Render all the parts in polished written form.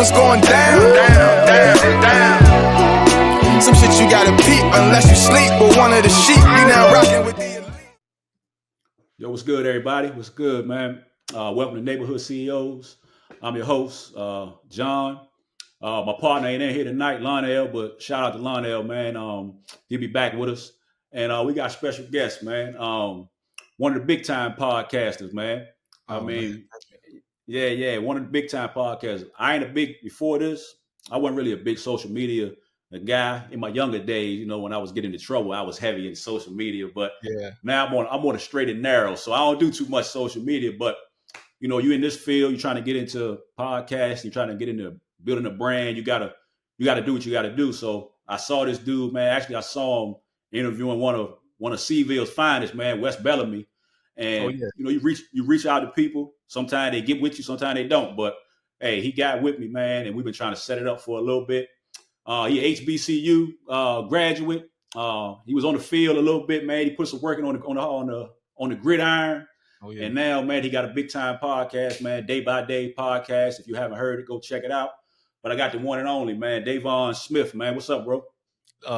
what's going down. Some shit you gotta peep unless you sleep. But one of the sheep, you now rocking with the elite. Yo, what's good, everybody? What's good, man? Welcome to Neighborhood CEOs. I'm your host, John. My partner ain't in here tonight, Lionel, but shout out to Lionel, man. He'll be back with us. And we got a special guest, man. One of the big time podcasters, man. Man. Yeah, one of the big time podcasters. Before this, I wasn't really a big social media guy. In my younger days, you know, when I was getting into trouble, I was heavy in social media. But now I'm on a straight and narrow. So I don't do too much social media. But, you know, you in this field, you're trying to get into podcasts, you're trying to get into building a brand, you gotta do what you gotta do. So I saw this dude, man. Actually, I saw him interviewing one of Seville's finest, man, Wes Bellamy. And you know, you reach out to people. Sometimes they get with you, sometimes they don't. But hey, he got with me, man, and we've been trying to set it up for a little bit. He HBCU graduate. He was on the field a little bit, man. He put some working on the gridiron. And now, man, he got a big time podcast, man, Day by Day podcast. If you haven't heard it, go check it out. But I got the one and only, man, Davion Smith, man. What's up, bro?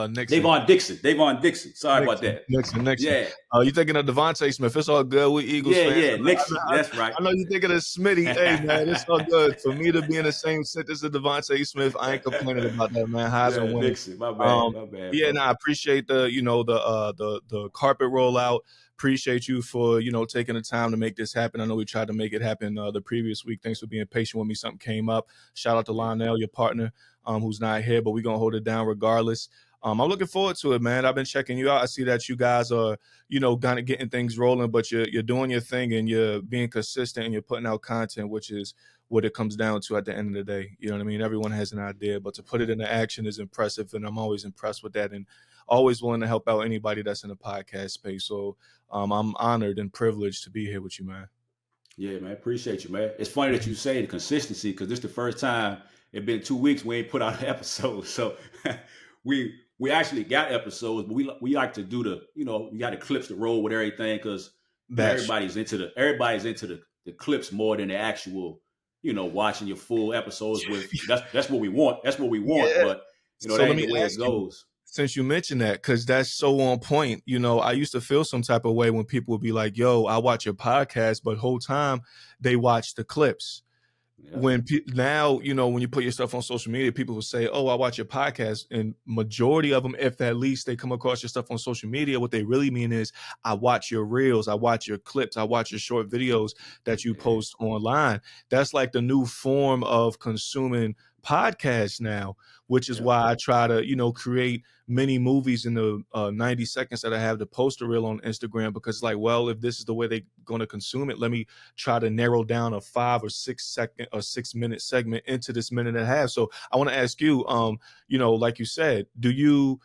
Nixon. Davion Dixon. Sorry about that. Nixon. Yeah. You thinking of Devontae Smith? It's all good. We Eagles fans. Yeah, Nixon. That's right. I know you thinking of Smitty. Hey, man, it's all good. For me to be in the same sentence as Devontae Smith, I ain't complaining about that, man. Heisman winner. Nixon, my bad. Yeah, I appreciate the carpet rollout. Appreciate you for, taking the time to make this happen. I know we tried to make it happen the previous week. Thanks for being patient with me. Something came up. Shout out to Lionel, your partner, who's not here, but we're going to hold it down regardless. I'm looking forward to it, man. I've been checking you out. I see that you guys are, kind of getting things rolling, but you're doing your thing and you're being consistent and you're putting out content, which is what it comes down to at the end of the day. You know what I mean? Everyone has an idea, but to put it into action is impressive, and I'm always impressed with that and always willing to help out anybody that's in the podcast space. So I'm honored and privileged to be here with you, man. Yeah, man. Appreciate you, man. It's funny that you say the consistency because this is the first time it's been 2 weeks we ain't put out an episode. So we actually got episodes, but we like to do we got the clips to roll with everything because everybody's into the clips more than the actual, watching your full episodes with. That's what we want. That's what we want. Yeah. But that ain't the way it goes. Since you mentioned that, because that's so on point, I used to feel some type of way when people would be like, yo, I watch your podcast, but whole time they watch the clips. Yeah. When you put yourself on social media, people will say, oh, I watch your podcast. And majority of them, if at least they come across your stuff on social media, what they really mean is I watch your reels, I watch your clips, I watch your short videos that you post online. That's like the new form of consuming podcasts now, which is why I try to, create mini movies in the 90 seconds that I have the poster reel on Instagram, because like, well, if this is the way they're going to consume it, let me try to narrow down a 5 or 6 second or 6 minute segment into this minute and a half. So I want to ask you, like you said, do you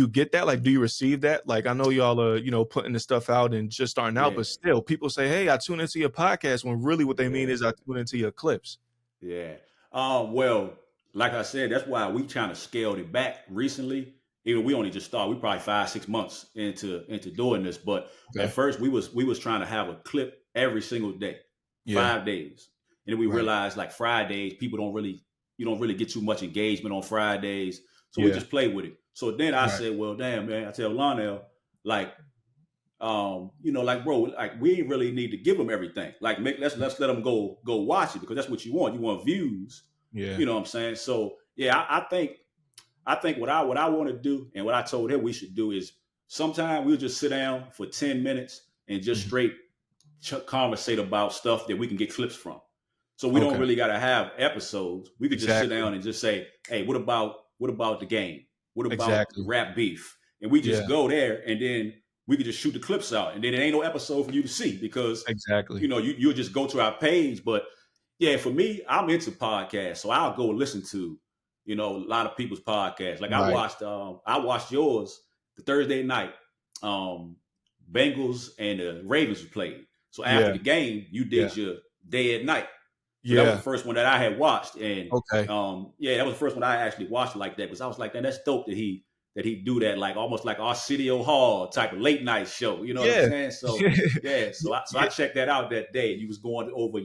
get that? Like, do you receive that? Like, I know y'all are, putting this stuff out and just starting out, but still people say, hey, I tune into your podcast, when really what they mean is I tune into your clips. Yeah. Well, like I said, that's why we trying to scale it back recently. Even we only just started. We probably 5-6 months into doing this. But at first we was trying to have a clip every single day, 5 days. And then we realized like Fridays, people don't really get too much engagement on Fridays. So we just play with it. So then I said, well, damn, man, I tell Lionel, like, like, bro, like we really need to give them everything. Like, let's let them go watch it, because that's what you want. You want views. Yeah. You know what I'm saying? So I think what I want to do and what I told him we should do is sometime we'll just sit down for 10 minutes and just straight conversate about stuff that we can get clips from. So we don't really got to have episodes. We could just sit down and just say, hey, what about the game? What about rap beef? And we just go there, and then we could just shoot the clips out, and then it ain't no episode for you to see, because you'll just go to our page. But yeah, for me, I'm into podcasts, so I'll go listen to, a lot of people's podcasts. Like I watched yours the Thursday night. Bengals and the Ravens played. So after the game, you did your day at night. So that was the first one that I had watched, and that was the first one I actually watched like that, because I was like, man, that's dope that he do that, like almost like Arsenio Hall type of late night show. You know what I'm saying? So so I checked that out that day. You was going over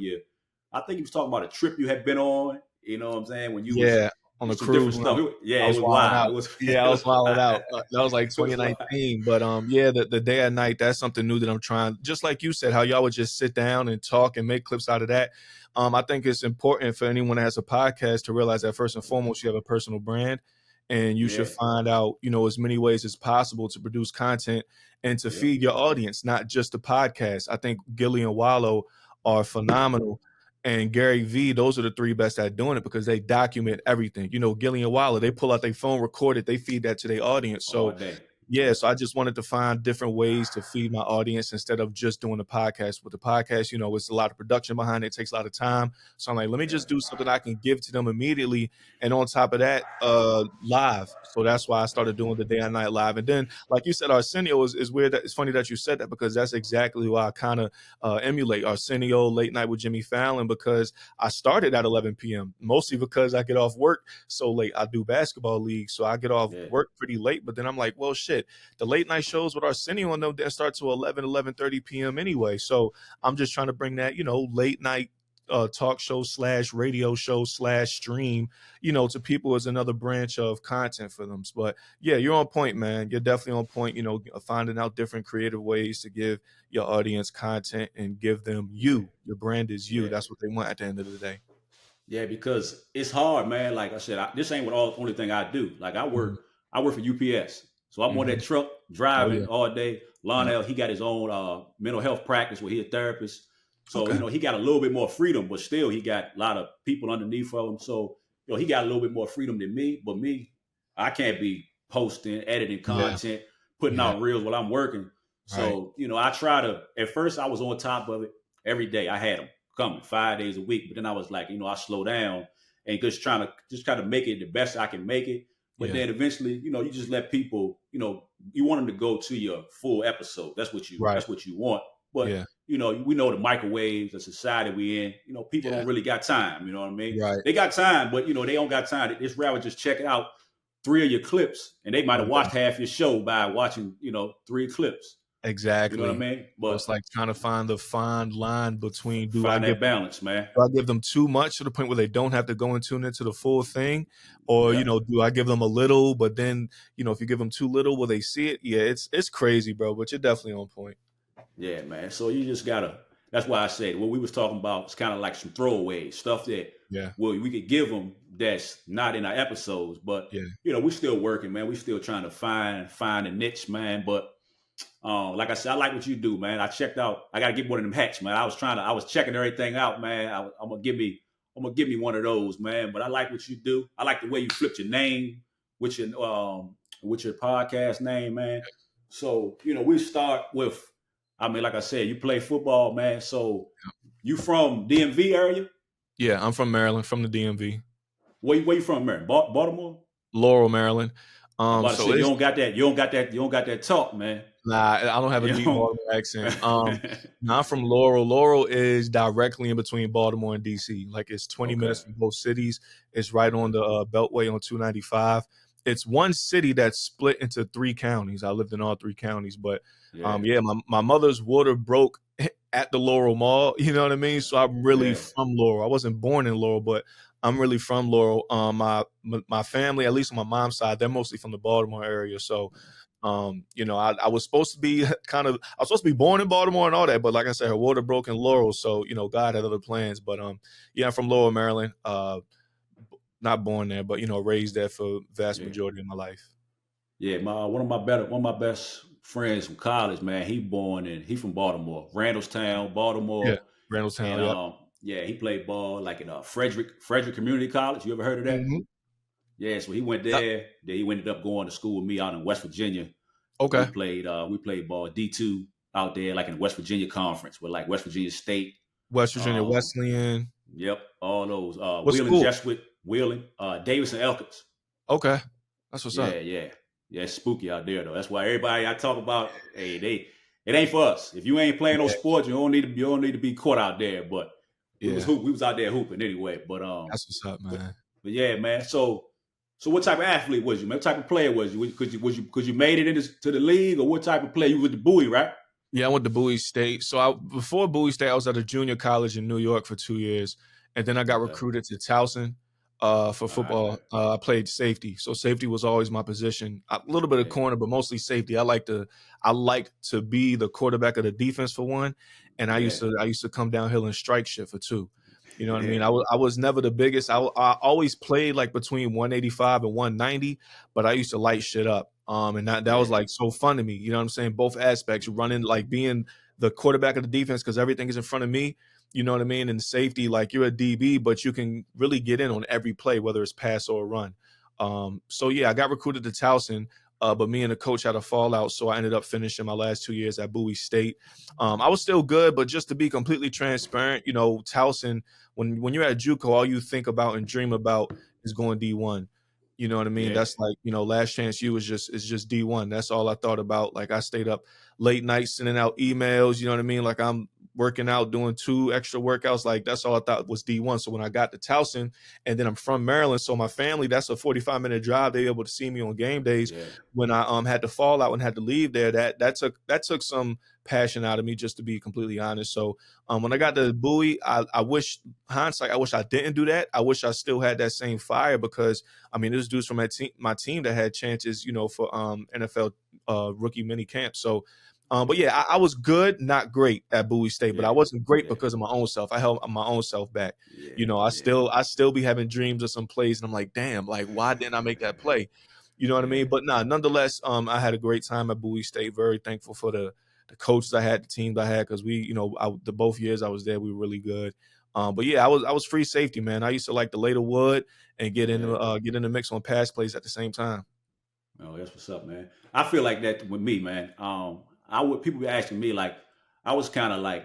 I think you was talking about a trip you had been on, You know what I'm saying? When you was Yeah, on the some different cruise when stuff. I It was was wilding wild. out. It was Yeah, I it was was wilding wild. out. That was like It was wild. 2019. But yeah, the day and night, that's something new that I'm trying. Just like you said, how y'all would just sit down and talk and make clips out of that. I think it's important for anyone that has a podcast to realize that first and foremost, you have a personal brand, and you Yeah. should find out, as many ways as possible to produce content and to feed your audience, not just the podcast. I think Gilly and Wallow are phenomenal. And Gary V, those are the three best at doing it because they document everything. Gilly and Wilder, they pull out their phone, record it, they feed that to their audience. All So day. yeah, so I just wanted to find different ways to feed my audience instead of just doing the podcast. With the podcast, it's a lot of production behind it. It takes a lot of time. So I'm like, let me just do something I can give to them immediately. And on top of that, live. So that's why I started doing the day and night live. And then, like you said, Arsenio is weird. It's funny that you said that because that's exactly why I kind of emulate Arsenio Late Night with Jimmy Fallon, because I started at 11 p.m. mostly because I get off work so late. I do basketball league, so I get off work pretty late. But then I'm like, well, shit. The late night shows with Arsenio and them that start to 11:30 p.m. anyway. So I'm just trying to bring that, late night talk show / radio show / stream, to people as another branch of content for them. But yeah, you're on point, man. You're definitely on point, finding out different creative ways to give your audience content and give them you. Your brand is you. That's what they want at the end of the day. Yeah, because it's hard, man. Like I said, this ain't only thing I do. Like I work for UPS. So I'm on that truck driving all day. Lionel, he got his own mental health practice where he's a therapist. So, he got a little bit more freedom, but still he got a lot of people underneath of him. So, he got a little bit more freedom than me. But me, I can't be posting, editing content, putting out reels while I'm working. So, I try to, at first I was on top of it every day. I had them coming 5 days a week. But then I was like, I slow down and just try to make it the best I can make it. But then eventually, you just let people, you want them to go to your full episode. That's what you want. But we know the microwaves, the society we in, people don't really got time. You know what I mean? Right. They got time, but they don't got time. It's rather just check out 3 of your clips, and they might have watched half your show by watching, 3 clips. Exactly. You know what I mean? But it's like trying to find the fine line between balance, man. Do I give them too much to the point where they don't have to go and tune into the full thing? Or, do I give them a little, but then, if you give them too little, will they see it? Yeah, it's crazy, bro, but you're definitely on point. Yeah, man. So you just gotta, that's why I said what we was talking about is kind of like some throwaways, stuff that we could give them that's not in our episodes, but we still working, man. We still trying to find a niche, man. But like I said, I like what you do, man. I gotta get one of them hats, man. I was checking everything out, man. I'm gonna give me one of those, man. But I like what you do. I like the way you flipped your name with your podcast name, man. So, we start with, like I said, you play football, man. So you from DMV area? Yeah, I'm from Maryland, from the DMV. Where you from, Maryland? Baltimore? Laurel, Maryland. So you don't got that talk, man. Nah, I don't have a deep Baltimore accent. I'm from Laurel. Laurel is directly in between Baltimore and DC. Like it's 20 minutes from both cities. It's right on the Beltway on 295. It's one city that's split into 3 counties. I lived in all 3 counties, but my mother's water broke at the Laurel Mall. You know what I mean? So I'm really from Laurel. I wasn't born in Laurel, but I'm really from Laurel. My family, at least on my mom's side, they're mostly from the Baltimore area. So, I was supposed to be born in Baltimore and all that, but like I said, her water broke in Laurel. So, God had other plans. But I'm from Laurel, Maryland. Not born there, but raised there for vast majority of my life. Yeah, one of my best friends from college, man. He from Baltimore, Randallstown, Baltimore. Yeah, Randallstown. And, he played ball like in Frederick Community College. You ever heard of that? Mm-hmm. Yeah, so he went there. Then he ended up going to school with me out in West Virginia. Okay. We played ball D2 out there, like in the West Virginia Conference, with like West Virginia State, West Virginia Wesleyan. Yep, all those. Wheeling, Jesuit, Davis and Elkins. Okay, that's what's up. Yeah, it's spooky out there though. That's why everybody I talk about, it ain't for us. If you ain't playing no sports, you don't need to be caught out there. But we was out there hooping anyway. But that's what's up, man. But yeah, man. So what type of athlete was you, man? What type of player was you? Could you made it to the league, or what type of player? You with the Bowie, right? Yeah, I went to Bowie State. So before Bowie State, I was at a junior college in New York for 2 years, and then I got recruited to Towson. For football. I played safety, so safety was always my position. A little bit of corner, but mostly safety. I like to be the quarterback of the defense for one, and I used to come downhill and strike shit for two. You know what I mean? I was never the biggest. I always played like between 185 and 190, but I used to light shit up. And that was like so fun to me. You know what I'm saying? Both aspects, running, like being the quarterback of the defense because everything is in front of me. You know what I mean? And safety, like you're a DB, but you can really get in on every play, whether it's pass or run. So yeah, I got recruited to Towson, but me and the coach had a fallout. So I ended up finishing my last 2 years at Bowie State. I was still good, but just to be completely transparent, you know, Towson, when you're at JUCO, all you think about and dream about is going D1. You know what I mean? That's like, you know, last chance you is just D1. That's all I thought about. Like I stayed up late nights sending out emails, you know what I mean? Like I'm working out, doing 2 extra workouts. Like that's all I thought was D1. So when I got to Towson, and then I'm from Maryland, so my family, that's a 45-minute drive. They were able to see me on game days. When I had to fall out and had to leave there, that took some passion out of me, just to be completely honest. So when I got to Bowie, I wish I didn't do that. I wish I still had that same fire, because I mean, there's dudes from my team that had chances, you know, for NFL rookie mini camp. So but yeah, I was good, not great at Bowie State, but I wasn't great because of my own self. I held my own self back. You know, I still be having dreams of some plays, and I'm like, damn, like why didn't I make that play? You know what I mean? But nonetheless, I had a great time at Bowie State. Very thankful for the coaches I had, the teams I had, because we, you know, the both years I was there, we were really good. But yeah, I was free safety, man. I used to like to lay the wood and get in the mix on pass plays at the same time. Oh, that's what's up, man. I feel like that with me, man. People be asking me, like, I was kind of like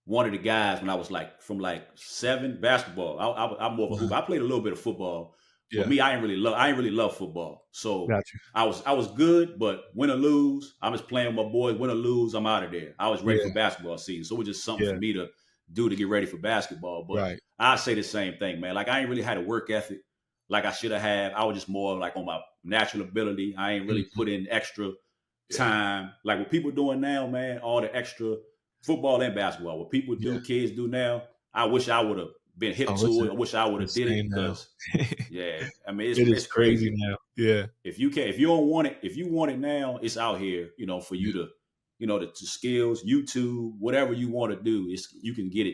one of the guys when I was like from like 7 basketball. I'm more of a hooper. I played a little bit of football. For me, I ain't really love football. So I was good, but win or lose, I'm just playing with my boys. Win or lose, I'm out of there. I was ready for basketball season, so it was just something for me to do to get ready for basketball. But I say the same thing, man. Like I ain't really had a work ethic like I should have had. I was just more like on my natural ability. I ain't really put in extra time like what people doing now, man. All the extra football and basketball, what people do, kids do now. I wish I would have been hip to it. I wish I would have did it, because I mean it's crazy now. Yeah. If you don't want it, if you want it now, it's out here, you know, for you to, you know, the skills, YouTube, whatever you want to do, you can get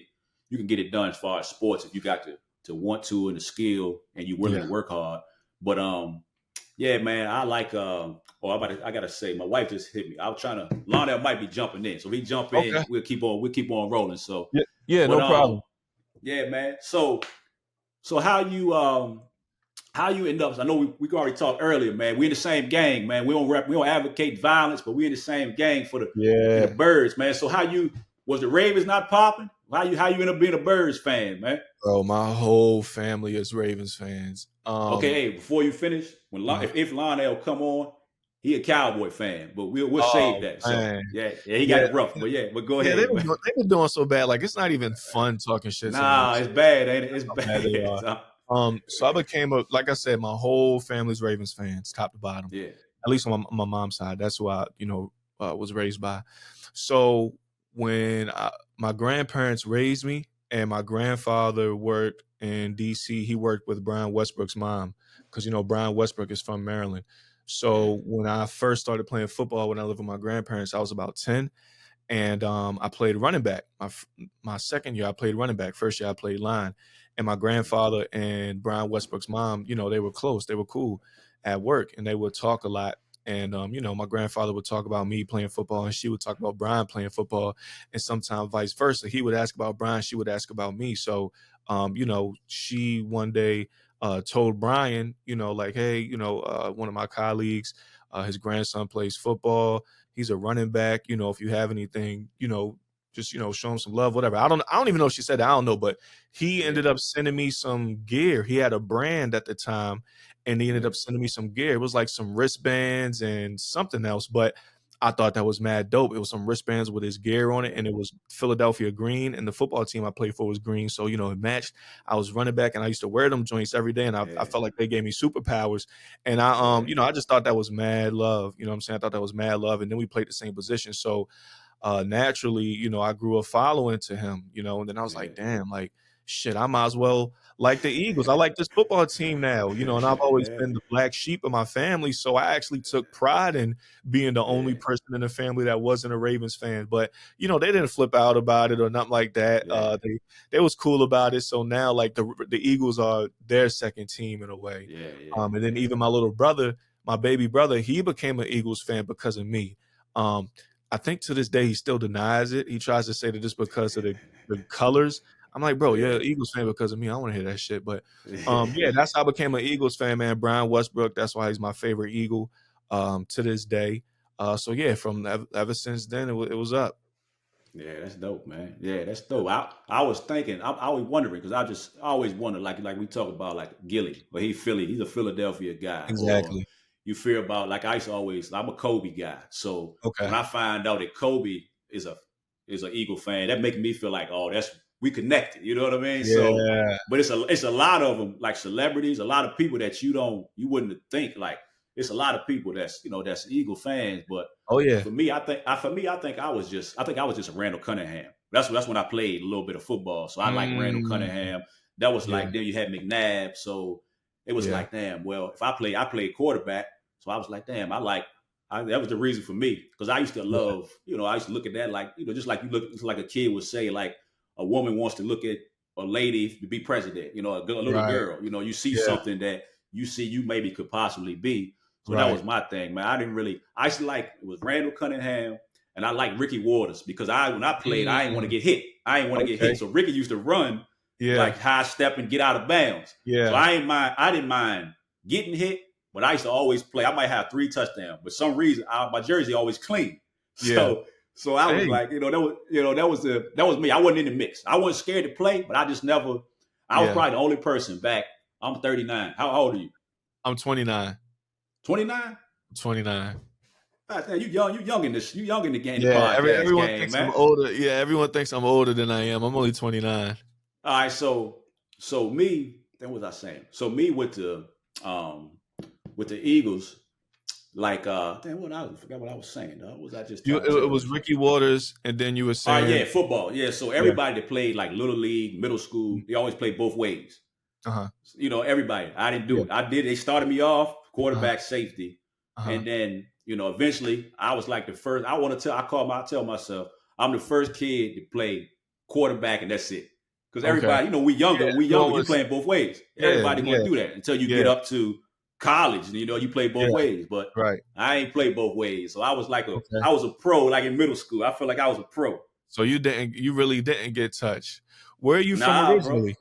it done as far as sports if you got to want to, and the skill, and you're willing to work hard. But yeah, man, I like I gotta say, my wife just hit me. I was trying to, Lionel might be jumping in, so if he jump in, we'll keep on rolling. So no problem. Yeah, man. So how you end up? I know we already talked earlier, man. We in the same gang, man. We don't advocate violence, but we in the same gang for the Birds, man. So was the Ravens not popping? How you end up being a Birds fan, man? Bro, my whole family is Ravens fans. Okay, hey, before you finish, if Lionel come on, he a Cowboy fan, but we'll save that. So he got it rough, but go ahead. They've been doing so bad, like it's not even fun talking shit. Nah, it's bad, ain't it? It's bad. So I became like I said, my whole family's Ravens fans, top to bottom. Yeah, at least on my mom's side, that's who I was raised by. So when my grandparents raised me, and my grandfather worked in DC, he worked with Brian Westbrook's mom, because Brian Westbrook is from Maryland. So when I first started playing football, when I lived with my grandparents, I was about 10, and I played running back. My second year, I played running back. First year, I played line. And my grandfather and Brian Westbrook's mom, they were close. They were cool at work, and they would talk a lot. And, my grandfather would talk about me playing football, and she would talk about Brian playing football, and sometimes vice versa. He would ask about Brian, she would ask about me. So, she one day told Brian, like, hey, one of my colleagues, his grandson plays football. He's a running back. If you have anything, just, show him some love, whatever. I don't even know if she said that. I don't know, but he ended up sending me some gear. He had a brand at the time, and he ended up sending me some gear. It was like some wristbands and something else, but I thought that was mad dope. It was some wristbands with his gear on it, and it was Philadelphia green, and the football team I played for was green. So, it matched. I was running back, and I used to wear them joints every day, and I felt like they gave me superpowers. And I just thought that was mad love. You know what I'm saying? I thought that was mad love. And then we played the same position. So naturally, I grew a following to him, and then I was like, damn, like, shit, I might as well like the Eagles. I like this football team now, you know, and I've always Yeah, been the black sheep of my family. So I actually took pride in being the only yeah, person in the family that wasn't a Ravens fan. But, you know, they didn't flip out about it or nothing like that. yeah, They was cool about it. So now like the Eagles are their second team in a way. yeah, And then yeah, even my little brother, my baby brother, he became an Eagles fan because of me. Um, I think to this day he still denies it. He tries to say that it's because of the colors. I'm like, bro, yeah, yeah, Eagles fan because of me. I want to hear that shit. But yeah, yeah. that's how I became an Eagles fan, man. Brian Westbrook, that's why he's my favorite Eagle to this day. So yeah, from ever since then, it was up. Yeah, that's dope, man. Yeah, that's dope. I was thinking, I was wondering because I always wonder, like we talk about like Gilly, but he's a Philadelphia guy, or Exactly. you fear about like I used to always, I'm a Kobe guy, so Okay. when I find out that Kobe is a Eagle fan, that makes me feel like, oh, we connected. You know what I mean? So, Yeah. but it's a lot of them, like celebrities, a lot of people that you wouldn't think like. It's a lot of people that's Eagle fans, but Oh yeah. for me, I think I was just a Randall Cunningham. That's when I played a little bit of football. So I like Randall Mm, Cunningham. That was yeah. like then you had McNabb. So it was Yeah. like, damn, well, if I played quarterback. So I was like, damn, that was the reason for me. Because I used to Yeah. love, I used to look at that like, just like it's like a kid would say, like a woman wants to look at a lady to be president, a little Right. girl, you see Yeah. something that you maybe could possibly be. So that Right. was my thing, man. I used to like, it was Randall Cunningham and I like Ricky Waters because when I played, I didn't want to Mm, get hit. I didn't want to get okay. hit. So Ricky used to run Yeah. like high step and get out of bounds. So Yeah. I didn't mind getting hit, but I used to always play. I might have 3 touchdowns, but some reason my jersey always clean. Yeah. So I was Hey. like, that was me. I wasn't in the mix. I wasn't scared to play, but I just never. I was Yeah. probably the only person back. I'm 39. How old are you? I'm 29. 29. 29. God, you young in this. You young in the game, the Yeah, podcast everyone game, thinks I'm man. older. Yeah, everyone thinks I'm older than I am. I'm only 29. All right, so me. Then what was I saying? So me with the Eagles, like damn, I forgot what I was saying. What was I just trying to It tell was you? Ricky Waters, and then you were All right, saying, yeah, football. Yeah, so yeah, everybody that played like little league, middle school, they always played both ways. uh-huh, Everybody. I didn't do yeah, it. I did. They started me off uh-huh, quarterback, safety, uh-huh, and then eventually I was like the first. I tell myself I'm the first kid to play quarterback, and that's it. Because okay, everybody, we yeah, younger, everyone you was, playing both ways. yeah, Everybody going yeah, to do that until you yeah, get up to college, and you play both yeah, ways. But right, I ain't play both ways, so I was like okay. I was a pro, like in middle school. I feel like I was a pro. So you really didn't get touched. Where are you from Nah, bro. originally?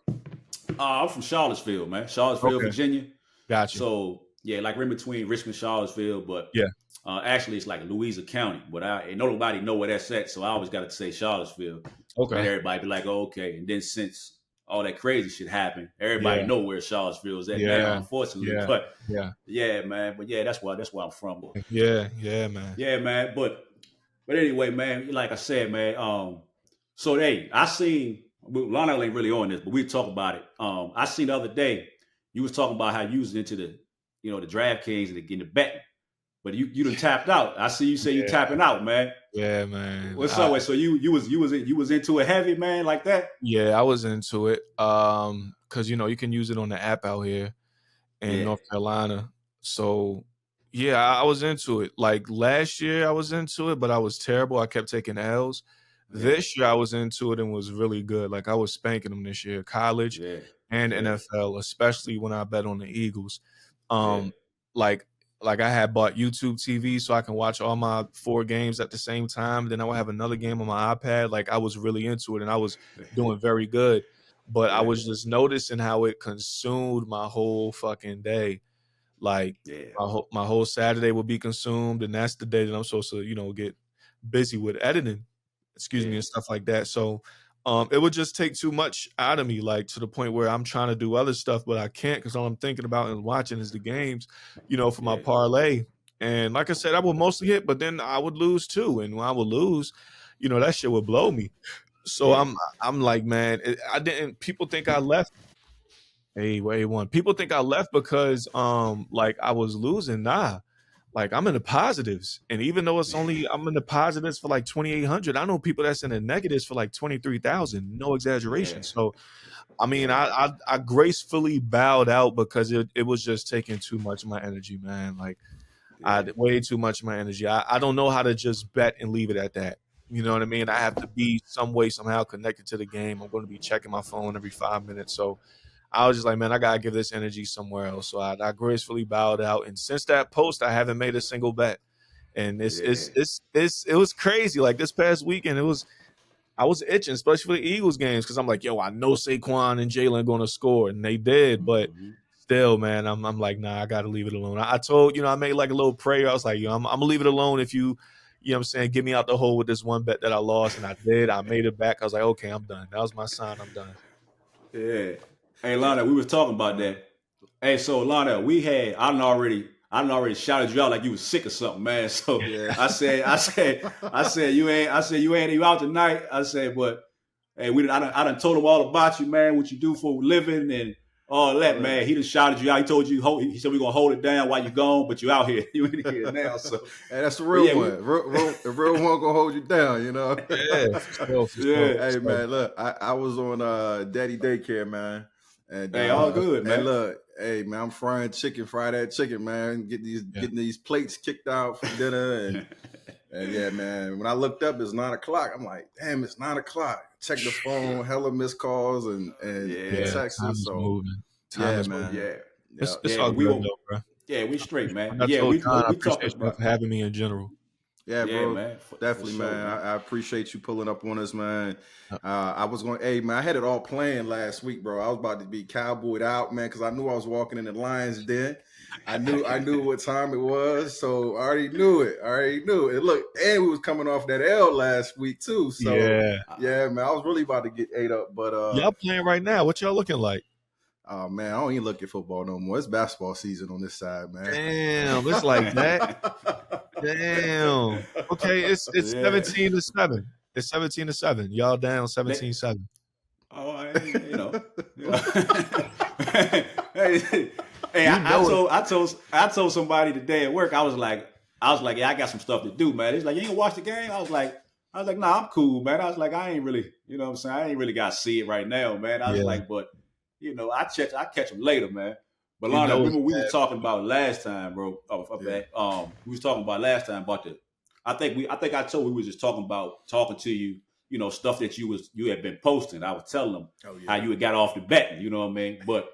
I'm from Charlottesville, man. Charlottesville, Okay, Virginia. got you. So yeah, like in between Richmond, Charlottesville, but Yeah, actually it's like Louisa County. But ain't nobody know where that's at, so I always got to say Charlottesville. And okay, everybody be like, oh, okay. And then since all that crazy shit happened, everybody yeah, know where Charlottesville is at now, yeah, unfortunately. yeah, But yeah, yeah, man. But yeah, that's where I'm from. yeah, man. Yeah, man. But anyway, man, like I said, man, so I seen Lionel ain't really on this, but we talk about it. I seen the other day you was talking about how you was into the the DraftKings and the betting, but you done tapped out. I see you say you Yeah, tapping out, man. yeah, man. What's up? So you was into it heavy, man, like that? Yeah, I was into it. Because you can use it on the app out here in Yeah, North Carolina. So yeah, I was into it. Like last year I was into it, but I was terrible. I kept taking L's. yeah, This year I was into it and was really good. Like I was spanking them this year, college yeah, and yeah, NFL, especially when I bet on the Eagles. yeah, Um, like I had bought YouTube TV so I can watch all my 4 games at the same time. Then I would have another game on my iPad. Like I was really into it and I was doing very good. But I yeah, was just noticing how it consumed my whole fucking day. Like yeah, my whole Saturday will be consumed, and that's the day that I'm supposed to, get busy with editing, excuse me, yeah, and stuff like that. So it would just take too much out of me, like to the point where I'm trying to do other stuff, but I can't because all I'm thinking about and watching is the games, for my yeah, parlay. And like I said, I would mostly hit, but then I would lose too. And when I would lose, that shit would blow me. So yeah, I'm like, man, I didn't. People think I left. Hey, wait, one. People think I left because like I was losing. Nah, like I'm in the positives, and even though I'm in the positives for like 2,800. I know people that's in the negatives for like 23,000. No yeah, exaggeration. So I mean, I gracefully bowed out because it was just taking too much of my energy, man. Like I had way too much of my energy. I don't know how to just bet and leave it at that. You know what I mean? I have to be some way, somehow connected to the game. I'm going to be checking my phone every 5 minutes. So I was just like, man, I got to give this energy somewhere else. So I gracefully bowed out. And since that post, I haven't made a single bet. And it was crazy. Like this past weekend, I was itching, especially for the Eagles games, because I'm like, yo, I know Saquon and Jalen are going to score, and they did. But still, man, I'm like, nah, I got to leave it alone. I told, I made like a little prayer. I was like, I'm going to leave it alone if you know what I'm saying, get me out the hole with this one bet that I lost, and I did. I made it back. I was like, okay, I'm done. That was my sign. I'm done. Yeah. Hey, Lana, we was talking about that. Hey, so Lana, I done already shouted you out like you was sick or something, man. So yeah. I said you out tonight. I said, but hey, I done told him all about you, man, what you do for a living and all that, man. He done shouted you out. He told you, he said we're gonna hold it down while you're gone, but you out here. You in here now. So hey, that's the real one. The real one gonna hold you down, Yeah. Hey man, look, I was on Daddy Daycare, man. And hey, all good, man. And look, hey man, I'm frying chicken, fry that chicken, man. Getting these plates kicked out for dinner and yeah, man. When I looked up, it's 9:00. I'm like, damn, it's 9:00. Check the phone, hella missed calls and texts. So yeah, man. Yeah. It's all good though, bro. Yeah, we straight, man. Yeah, we talking about having me in general. Yeah, bro. Man. Definitely, for sure, man. I appreciate you pulling up on us, man. I was going, hey, man, I had it all planned last week, bro. I was about to be cowboyed out, man, because I knew I was walking in the Lions Den. I knew what time it was, so I already knew it. And look, and we was coming off that L last week, too. So, yeah, man, I was really about to get ate up. But y'all playing right now. What y'all looking like? Oh, man, I don't even look at football no more. It's basketball season on this side, man. Damn, it's like that. Damn. Okay, it's 17-7. It's 17-7. Y'all down 17-7. Oh, Hey, I told somebody today at work. I was like, yeah, I got some stuff to do, man. He's like, you ain't watch the game? I was like, nah, I'm cool, man. I was like, I ain't really, you know what I'm saying? I ain't really got to see it right now, man. I was like, but I catch them later, man. But Lana, remember we was talking about last time, bro. We was talking about last time about I think I told we was just talking to you, stuff that you had been posting. I was telling them how you had got off the betting, you know what I mean? But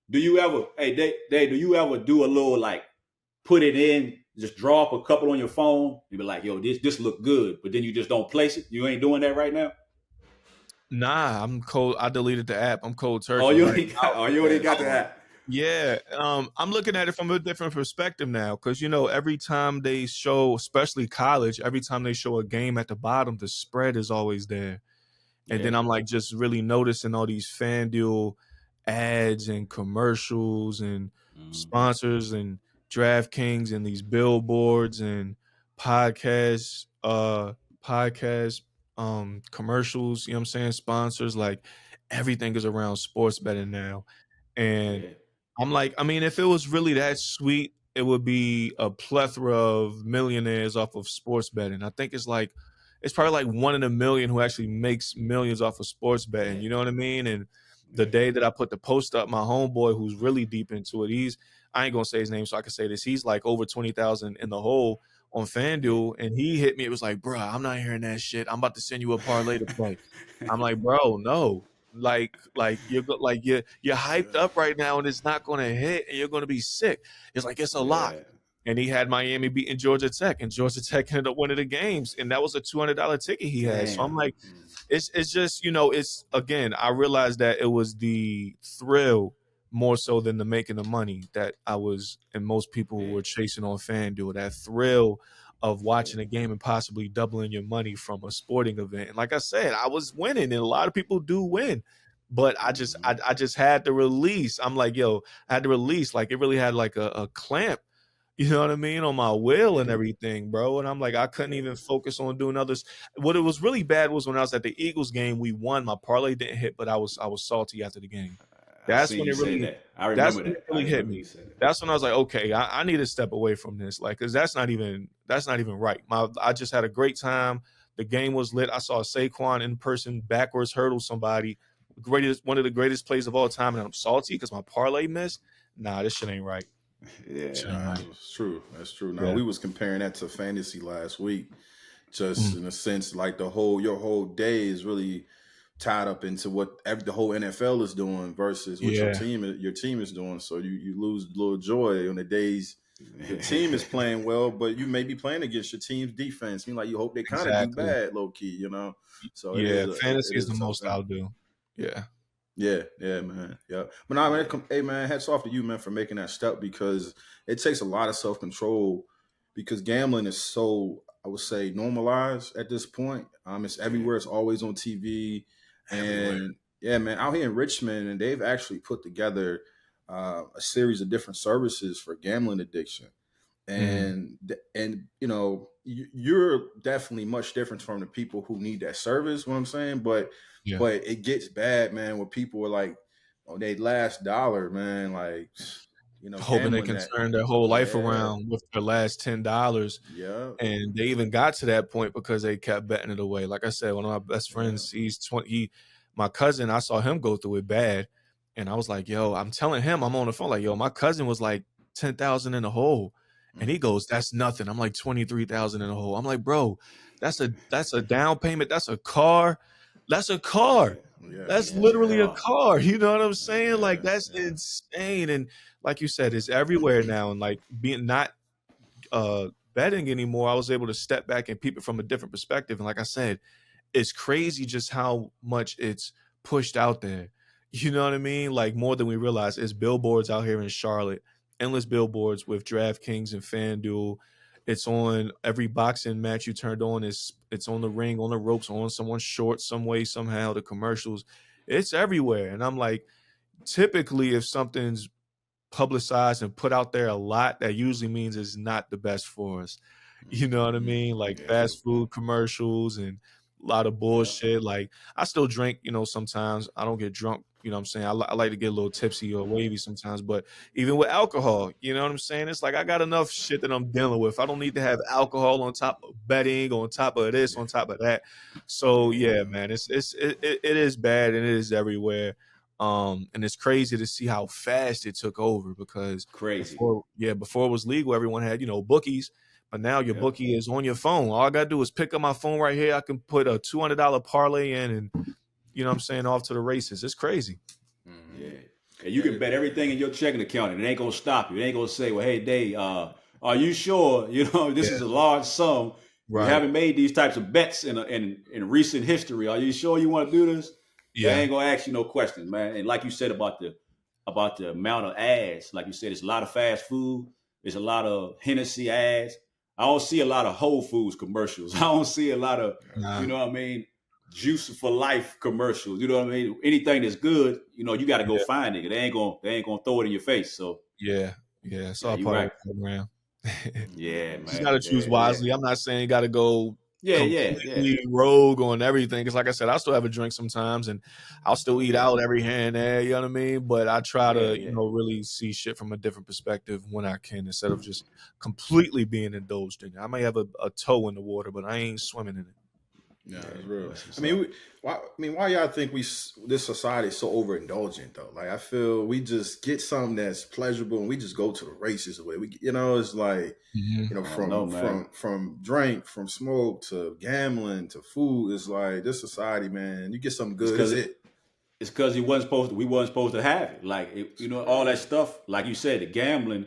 do you ever, hey, Dave, do you ever do a little like put it in, just draw up a couple on your phone? You be like, yo, this look good, but then you just don't place it. You ain't doing that right now? Nah, I'm cold. I deleted the app. I'm cold turkey. You already got the app. Yeah, I'm looking at it from a different perspective now because, every time they show, especially college, every time they show a game at the bottom, the spread is always there. And then I'm like just really noticing all these FanDuel ads and commercials and sponsors and DraftKings and these billboards and podcast commercials, you know what I'm saying? Sponsors, like everything is around sports betting now. And I'm like, I mean, if it was really that sweet, it would be a plethora of millionaires off of sports betting. I think it's probably like 1 in a million who actually makes millions off of sports betting. You know what I mean? And the day that I put the post up, my homeboy who's really deep into it, I ain't gonna say his name so I can say this. He's like over 20,000 in the hole on FanDuel, and he hit me. It was like, bro, I'm not hearing that shit. I'm about to send you a parlay to play. I'm like, bro, no. Like you're hyped up right now and it's not going to hit and you're going to be sick. It's like, it's a lot. And he had Miami beating Georgia Tech and Georgia Tech ended up winning the games. And that was a $200 ticket he had. So I'm like, it's just, it's, again, I realized that it was the thrill more so than the making the money that I was, and most people were chasing on FanDuel, that thrill of watching a game and possibly doubling your money from a sporting event. And like I said, I was winning, and a lot of people do win, but I just had to release. I'm like, yo, I had to release. Like it really had like a clamp, you know what I mean, on my will and everything, bro. And I'm like, I couldn't even focus on doing others. What it was really bad was when I was at the Eagles game, we won. My parlay didn't hit, but I was salty after the game. That's when it really, I remember that. Really hit me. That's when I was like, okay, I need to step away from this, like, because that's not even right. I just had a great time. The game was lit. I saw Saquon in person backwards hurdle somebody. one of the greatest plays of all time, and I'm salty because my parlay missed. Nah, this shit ain't right. Yeah, that's true. That's true. Now Yeah. we was comparing that to fantasy last week, just in a sense, like your whole day is really tied up into what the whole NFL is doing versus what your team is doing. So you lose a little joy on the days your team is playing well, but you may be playing against your team's defense. I mean, like you hope they kind of do bad, low key, you know. So fantasy is the most I'll do. Yeah, man. Yeah, but nah, man. Hey, man, hats off to you, man, for making that step because it takes a lot of self control because gambling is so, I would say, normalized at this point. It's everywhere. It's always on TV. And yeah, man, out here in Richmond, and they've actually put together a series of different services for gambling addiction. And you know, you're definitely much different from the people who need that service. What I'm saying, but it gets bad, man. When people are like, on their last dollar, man, like, you know, hoping they can turn their whole life around with their last $10. Yeah, and they even got to that point because they kept betting it away. Like I said, one of my best friends, he's 20. My cousin, I saw him go through it bad, and I was like, "Yo," I'm telling him, I'm on the phone, like, "Yo, my cousin was like 10,000 in the hole," and he goes, "That's nothing." I'm like 23,000 in the hole. I'm like, "Bro, that's a down payment. That's a car. That's a car. That's literally a car." You know what I'm saying? Like that's insane. And like you said, it's everywhere now. And like being not betting anymore, I was able to step back and peep it from a different perspective. And like I said, it's crazy just how much it's pushed out there. You know what I mean? Like more than we realize. It's billboards out here in Charlotte, endless billboards with DraftKings and FanDuel. It's on every boxing match you turned on. It's on the ring, on the ropes, on someone's short, some way, somehow, the commercials. It's everywhere. And I'm like, typically if something's publicized and put out there a lot, that usually means it's not the best for us. You know what I mean? Like fast food commercials and a lot of bullshit. Like I still drink, you know, sometimes I don't get drunk. You know what I'm saying? I like to get a little tipsy or wavy sometimes, but even with alcohol, you know what I'm saying? It's like I got enough shit that I'm dealing with. I don't need to have alcohol on top of betting, on top of this, on top of that. So yeah, man, it is bad and it is everywhere. And it's crazy to see how fast it took over because before it was legal, everyone had, you know, bookies. But now your bookie is on your phone. All I got to do is pick up my phone right here. I can put a $200 parlay in and, you know what I'm saying, off to the races. It's crazy. Yeah. And you can bet everything in your checking account and it ain't going to stop you. It ain't going to say, well, hey, Dave, are you sure, you know, this is a large sum. Right. You haven't made these types of bets in recent history. Are you sure you want to do this? Yeah. I ain't going to ask you no questions, man. And like you said about the amount of ads, like you said, it's a lot of fast food. There's a lot of Hennessy ads. I don't see a lot of Whole Foods commercials. I don't see a lot of, you know what I mean, Juice for Life commercials. You know what I mean? Anything that's good, you know, you got to go find it. They ain't gonna throw it in your face. So it's all part of the program. Yeah, man. You got to choose wisely. I'm not saying you got to go completely rogue on everything. Because like I said, I still have a drink sometimes, and I'll still eat out every here and there. You know what I mean? But I try to, you know, really see shit from a different perspective when I can, instead of just completely being indulged in it. I may have a toe in the water, but I ain't swimming in it. Yeah, it's real. Why y'all think this society is so overindulgent though? Like I feel we just get something that's pleasurable and we just go to the races with it. You know, it's like you know, from drink, from smoke to gambling to food. It's like this society, man. You get something good. It's because we wasn't supposed to have it. Like you know, all that stuff. Like you said, the gambling,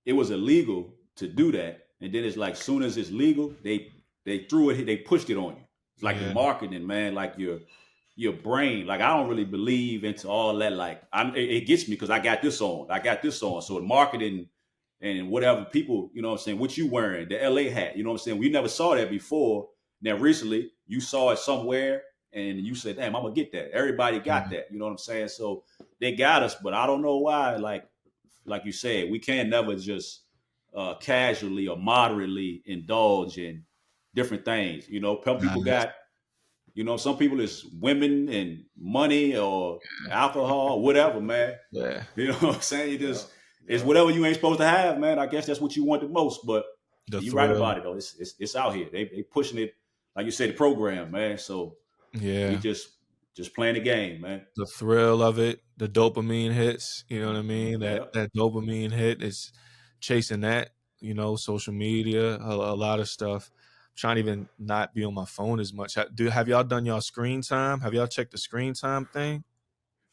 it was illegal to do that, and then it's like soon as it's legal, they threw it, they pushed it on you. It's like the marketing, man, like your brain. Like I don't really believe into all that. Like it gets me because I got this on. So the marketing and whatever people, you know what I'm saying, what you wearing, the LA hat, you know what I'm saying? We never saw that before. Now recently you saw it somewhere and you said, damn, I'm gonna get that. Everybody got that, you know what I'm saying? So they got us, but I don't know why, like you said, we can't never just casually or moderately indulge in different things. You know, some people got, you know, some people is women and money or alcohol, whatever, man. Yeah. You know what I'm saying? It's whatever you ain't supposed to have, man. I guess that's what you want the most, but you're right about it though. It's out here. They pushing it, like you said, the program, man. So we just just playing the game, man. The thrill of it, the dopamine hits, you know what I mean? Yep. That dopamine hit is chasing that, social media, a lot of stuff. I'm trying to even not be on my phone as much. Have y'all done y'all screen time? Have y'all checked the screen time thing?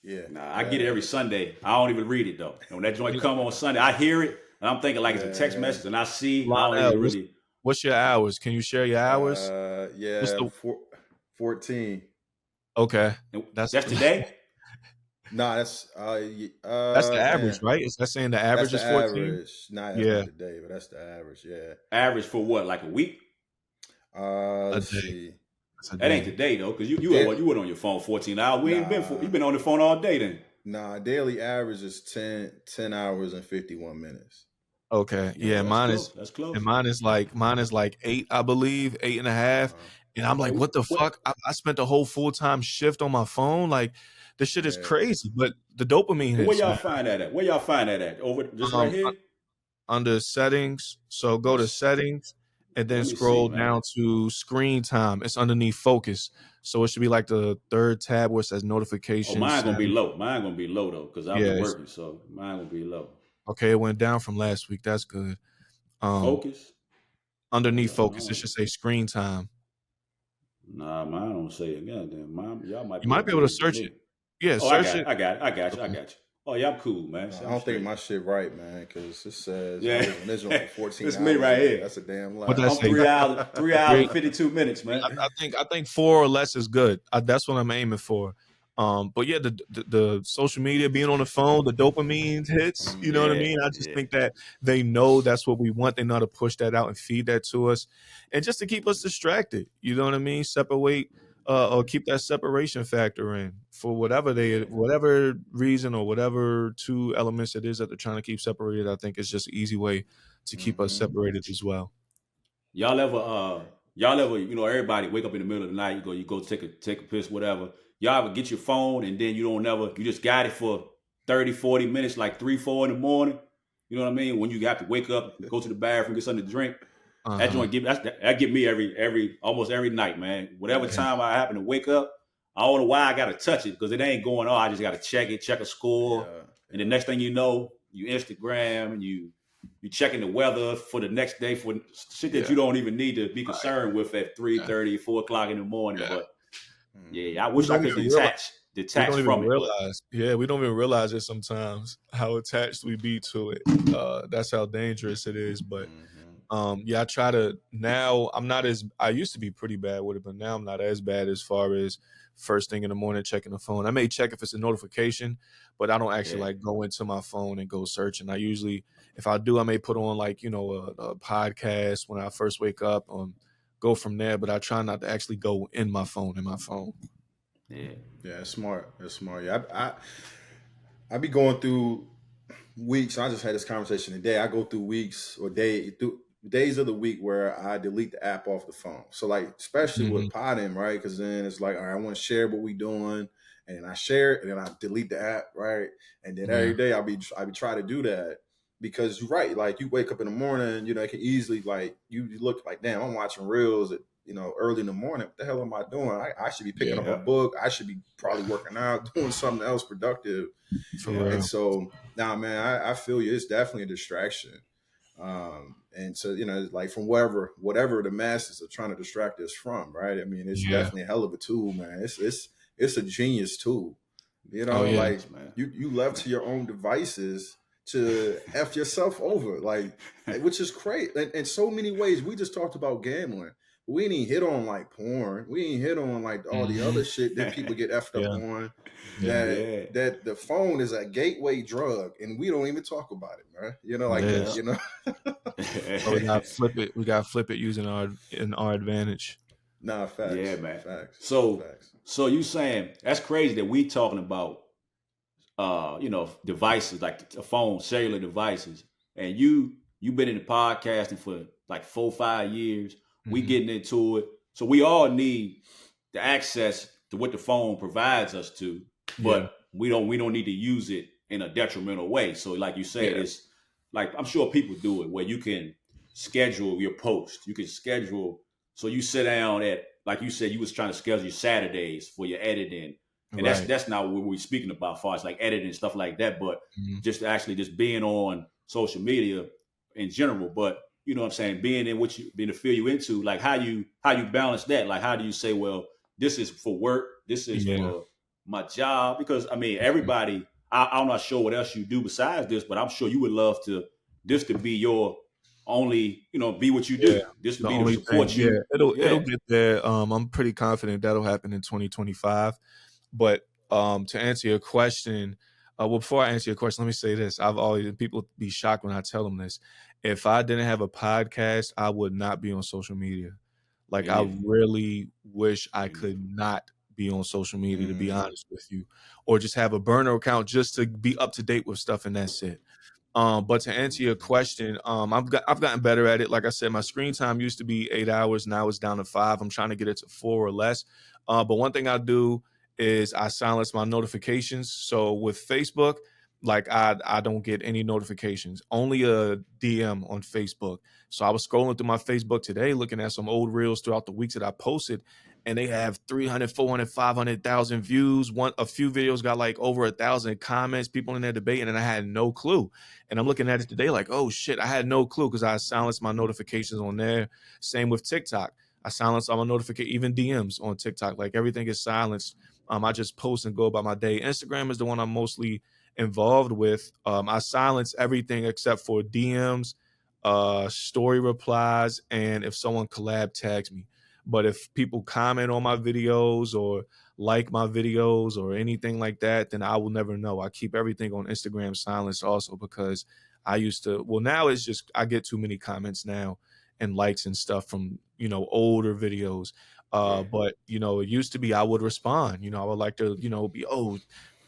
Yeah. Nah, I get it every Sunday. I don't even read it though. And when that joint come on Sunday, I hear it and I'm thinking like it's a text message, and I see. I don't even really. What's your hours? Can you share your hours? Yeah, 14. Okay, that's today. Nah, that's the average, right? Is that saying the average is 14? Average. Nah, that's not today, but that's the average. Yeah. Average for what? Like a week? Let's see. That ain't today though, because you went on your phone 14 hours. You've been on the phone all day then. Nah, daily average is 10 hours and 51 minutes. Okay, yeah, that's close. And mine is like 8, I believe, 8.5. And I'm like, what the fuck? I spent a whole full-time shift on my phone. Like, this shit is crazy. But the dopamine hits. Where y'all find that at? Where y'all find that at? Over just right here? Under settings. So go to settings and then scroll down to screen time. It's underneath focus. So it should be like the third tab where it says notifications. Oh, mine gonna be low. Mine gonna be low though, because I've been working, so mine gonna be low. Okay, it went down from last week. That's good. Focus? Underneath focus, it should say screen time. Nah, mine don't say it. Goddamn, y'all might. You might be able to search it. Yeah, search it. I got you. Oh, yeah, I'm cool, man. I don't think my shit right, man, because it says original for 14 it's hours. me right here. That's a damn lie. I'm 3 hours and 52 minutes, man. I think 4 or less is good. That's what I'm aiming for. But yeah, the social media, being on the phone, the dopamine hits, you know what I mean? I just think that they know that's what we want. They know how to push that out and feed that to us. And just to keep us distracted, you know what I mean? Separate or keep that separation factor in for whatever reason or whatever 2 elements it is that they're trying to keep separated. I think it's just an easy way to keep us separated as well. Y'all ever, everybody wake up in the middle of the night, you go take a piss, whatever. Y'all ever get your phone and then you just got it for 30, 40 minutes, like 3, 4 in the morning. You know what I mean? When you got to wake up, go to the bathroom, get something to drink. That joint that get me almost every night, man. Whatever time I happen to wake up, I don't know why I gotta touch it, because it ain't going on. I just gotta check a score. And the next thing you know, you Instagram and you checking the weather for the next day for shit that you don't even need to be concerned with at 3:30, 4 o'clock in the morning. But I wish I could detach from it. We don't even realize it sometimes, how attached we be to it. That's how dangerous it is. But I try to now. I used to be pretty bad with it, but now I'm not as bad as far as first thing in the morning checking the phone. I may check if it's a notification, but I don't actually like go into my phone and go searching. I usually, if I do, I may put on like, a podcast when I first wake up, go from there, but I try not to actually go in my phone. Yeah, it's smart. Yeah, I be going through weeks. I just had this conversation today. I go through weeks or days of the week where I delete the app off the phone. So like, especially with potting, right? Because then it's like, all right, I want to share what we doing, and I share it, and then I delete the app, right? And then every day I be try to do that. Because you're right, like you wake up in the morning, it can easily like you look like, damn, I'm watching reels at early in the morning. What the hell am I doing? I should be picking up a book. I should be probably working out, doing something else productive. And so now, man, I feel you. It's definitely a distraction. And so like from whatever the masses are trying to distract us from, right? I mean, it's definitely a hell of a tool, man. It's a genius tool. Like you left to your own devices to F yourself over, like, which is great. In so many ways, we just talked about gambling. We ain't hit on like porn. We ain't hit on like all the other shit that people get effed up on. That the phone is a gateway drug, and we don't even talk about it, man. So we gotta flip it. We gotta flip it using our advantage. Nah, facts. Yeah, man. Facts. So you saying that's crazy that we talking about devices like a phone, cellular devices, and you've been in the podcasting for like 4-5 years. We getting into it, so we all need the access to what the phone provides us to, but we don't need to use it in a detrimental way. So like you said, it's like, I'm sure people do it where you can schedule your post. You can schedule, so you sit down at, like you said, you was trying to schedule your Saturdays for your editing. And that's not what we're speaking about as far as like editing and stuff like that, but just actually just being on social media in general. But you know what I'm saying, being in the field you into, like how you balance that. Like how do you say, well, this is for work, this is for my job? Because I mean, everybody, I'm not sure what else you do besides this, but I'm sure you would love this to be your only, be what you do. This would the be only to support thing. you. It'll get there. I'm pretty confident that'll happen in 2025. But to answer your question, well, before I answer your question, let me say this. People be shocked when I tell them this. If I didn't have a podcast, I would not be on social media. Like, I really wish I could not be on social media, to be honest with you, or just have a burner account just to be up to date with stuff, and that's it. But to answer your question, I've gotten better at it. Like I said, my screen time used to be 8 hours. Now it's down to 5. I'm trying to get it to 4 or less. But one thing I do is I silence my notifications. So with Facebook, like I don't get any notifications, only a DM on Facebook. So I was scrolling through my Facebook today, looking at some old reels throughout the weeks that I posted, and they have 300, 400, 500,000 views. A few videos got like over 1,000 comments, people in there debating, and I had no clue. And I'm looking at it today like, oh shit, I had no clue because I silenced my notifications on there. Same with TikTok. I silence all my notifications, even DMs on TikTok. Like everything is silenced. I just post and go about my day. Instagram is the one I'm mostly involved with. I silence everything except for DMs, story replies, and if someone collab tags me. But if people comment on my videos or like my videos or anything like that, then I will never know. I keep everything on Instagram silenced also because now it's just, I get too many comments now and likes and stuff from, older videos. But, it used to be, I would respond, I would like to,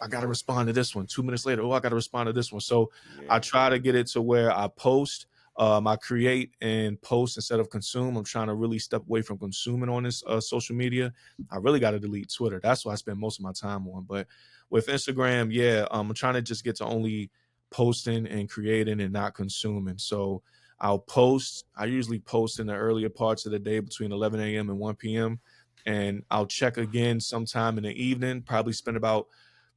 I got to respond to this one 2 minutes later. Oh, I got to respond to this one. So I try to get it to where I post, I create and post instead of consume. I'm trying to really step away from consuming on this social media. I really got to delete Twitter. That's what I spend most of my time on. But with Instagram, I'm trying to just get to only posting and creating and not consuming. So I'll post. I usually post in the earlier parts of the day between 11 a.m. and 1 p.m. And I'll check again sometime in the evening, probably spend about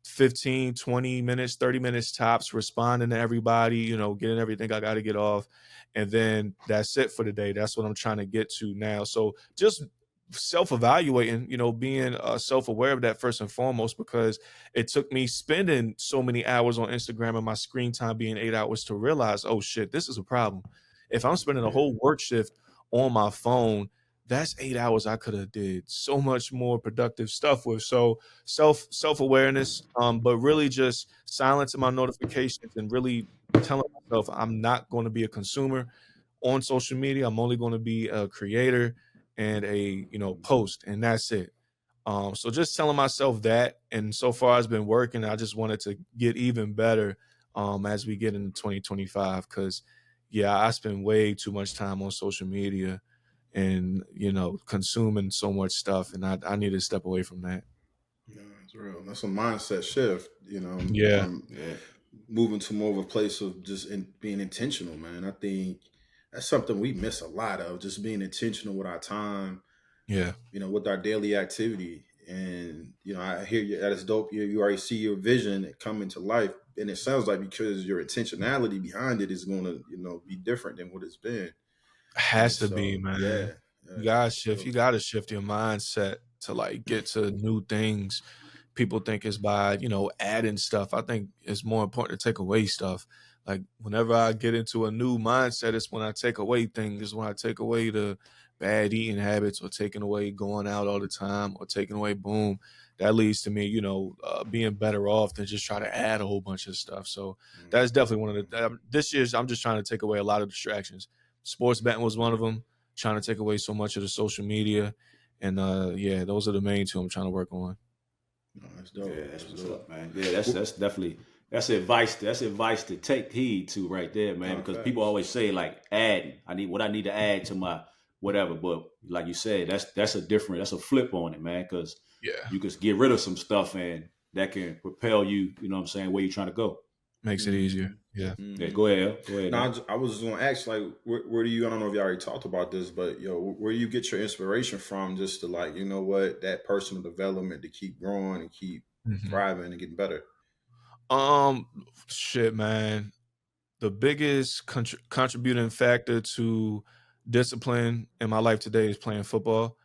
15, 20 minutes, 30 minutes tops, responding to everybody, getting everything I got to get off. And then that's it for the day. That's what I'm trying to get to now. So just self-evaluating, being self-aware of that first and foremost, because it took me spending so many hours on Instagram and my screen time being 8 hours to realize, oh shit, this is a problem. If I'm spending a whole work shift on my phone, that's 8 hours I could have did so much more productive stuff with. So self-awareness, but really just silencing my notifications and really telling myself I'm not going to be a consumer on social media. I'm only going to be a creator and a post, and that's it. So just telling myself that, and so far it's been working. I just wanted to get even better as we get into 2025, because I spend way too much time on social media and consuming so much stuff, and I need to step away from that. Yeah, it's real. That's a mindset shift, moving to more of a place of just being intentional, man. I think that's something we miss a lot of, just being intentional with our time, with our daily activity. And I hear you, that is dope. You already see your vision come into life, and it sounds like because your intentionality behind it is going to be different than what it's been. Has to be, man. You gotta shift. You gotta shift your mindset to like get to new things. People think it's by adding stuff. I think it's more important to take away stuff. Like whenever I get into a new mindset, it's when I take away things. It's when I take away the bad eating habits, or taking away going out all the time, or taking away that leads to me being better off than just try to add a whole bunch of stuff. So that's definitely one of the this year's. I'm just trying to take away a lot of distractions. Sports betting was one of them, trying to take away so much of the social media. And those are the main two I'm trying to work on. No, that's dope. Yeah, that's what's up, man. Yeah, that's definitely advice. That's advice to take heed to right there, man. Because people always say like adding. I need to add to my whatever. But like you said, that's a flip on it, man. Because you can get rid of some stuff, and that can propel you. You know what I'm saying? Where you're trying to go. Makes it easier. Yeah. Yeah. Go ahead. No, I was going to ask, like, where do you? I don't know if you already talked about this, but where do you get your inspiration from? Just to like, that personal development to keep growing and keep thriving and getting better? Shit, man. The biggest contributing factor to discipline in my life today is playing football.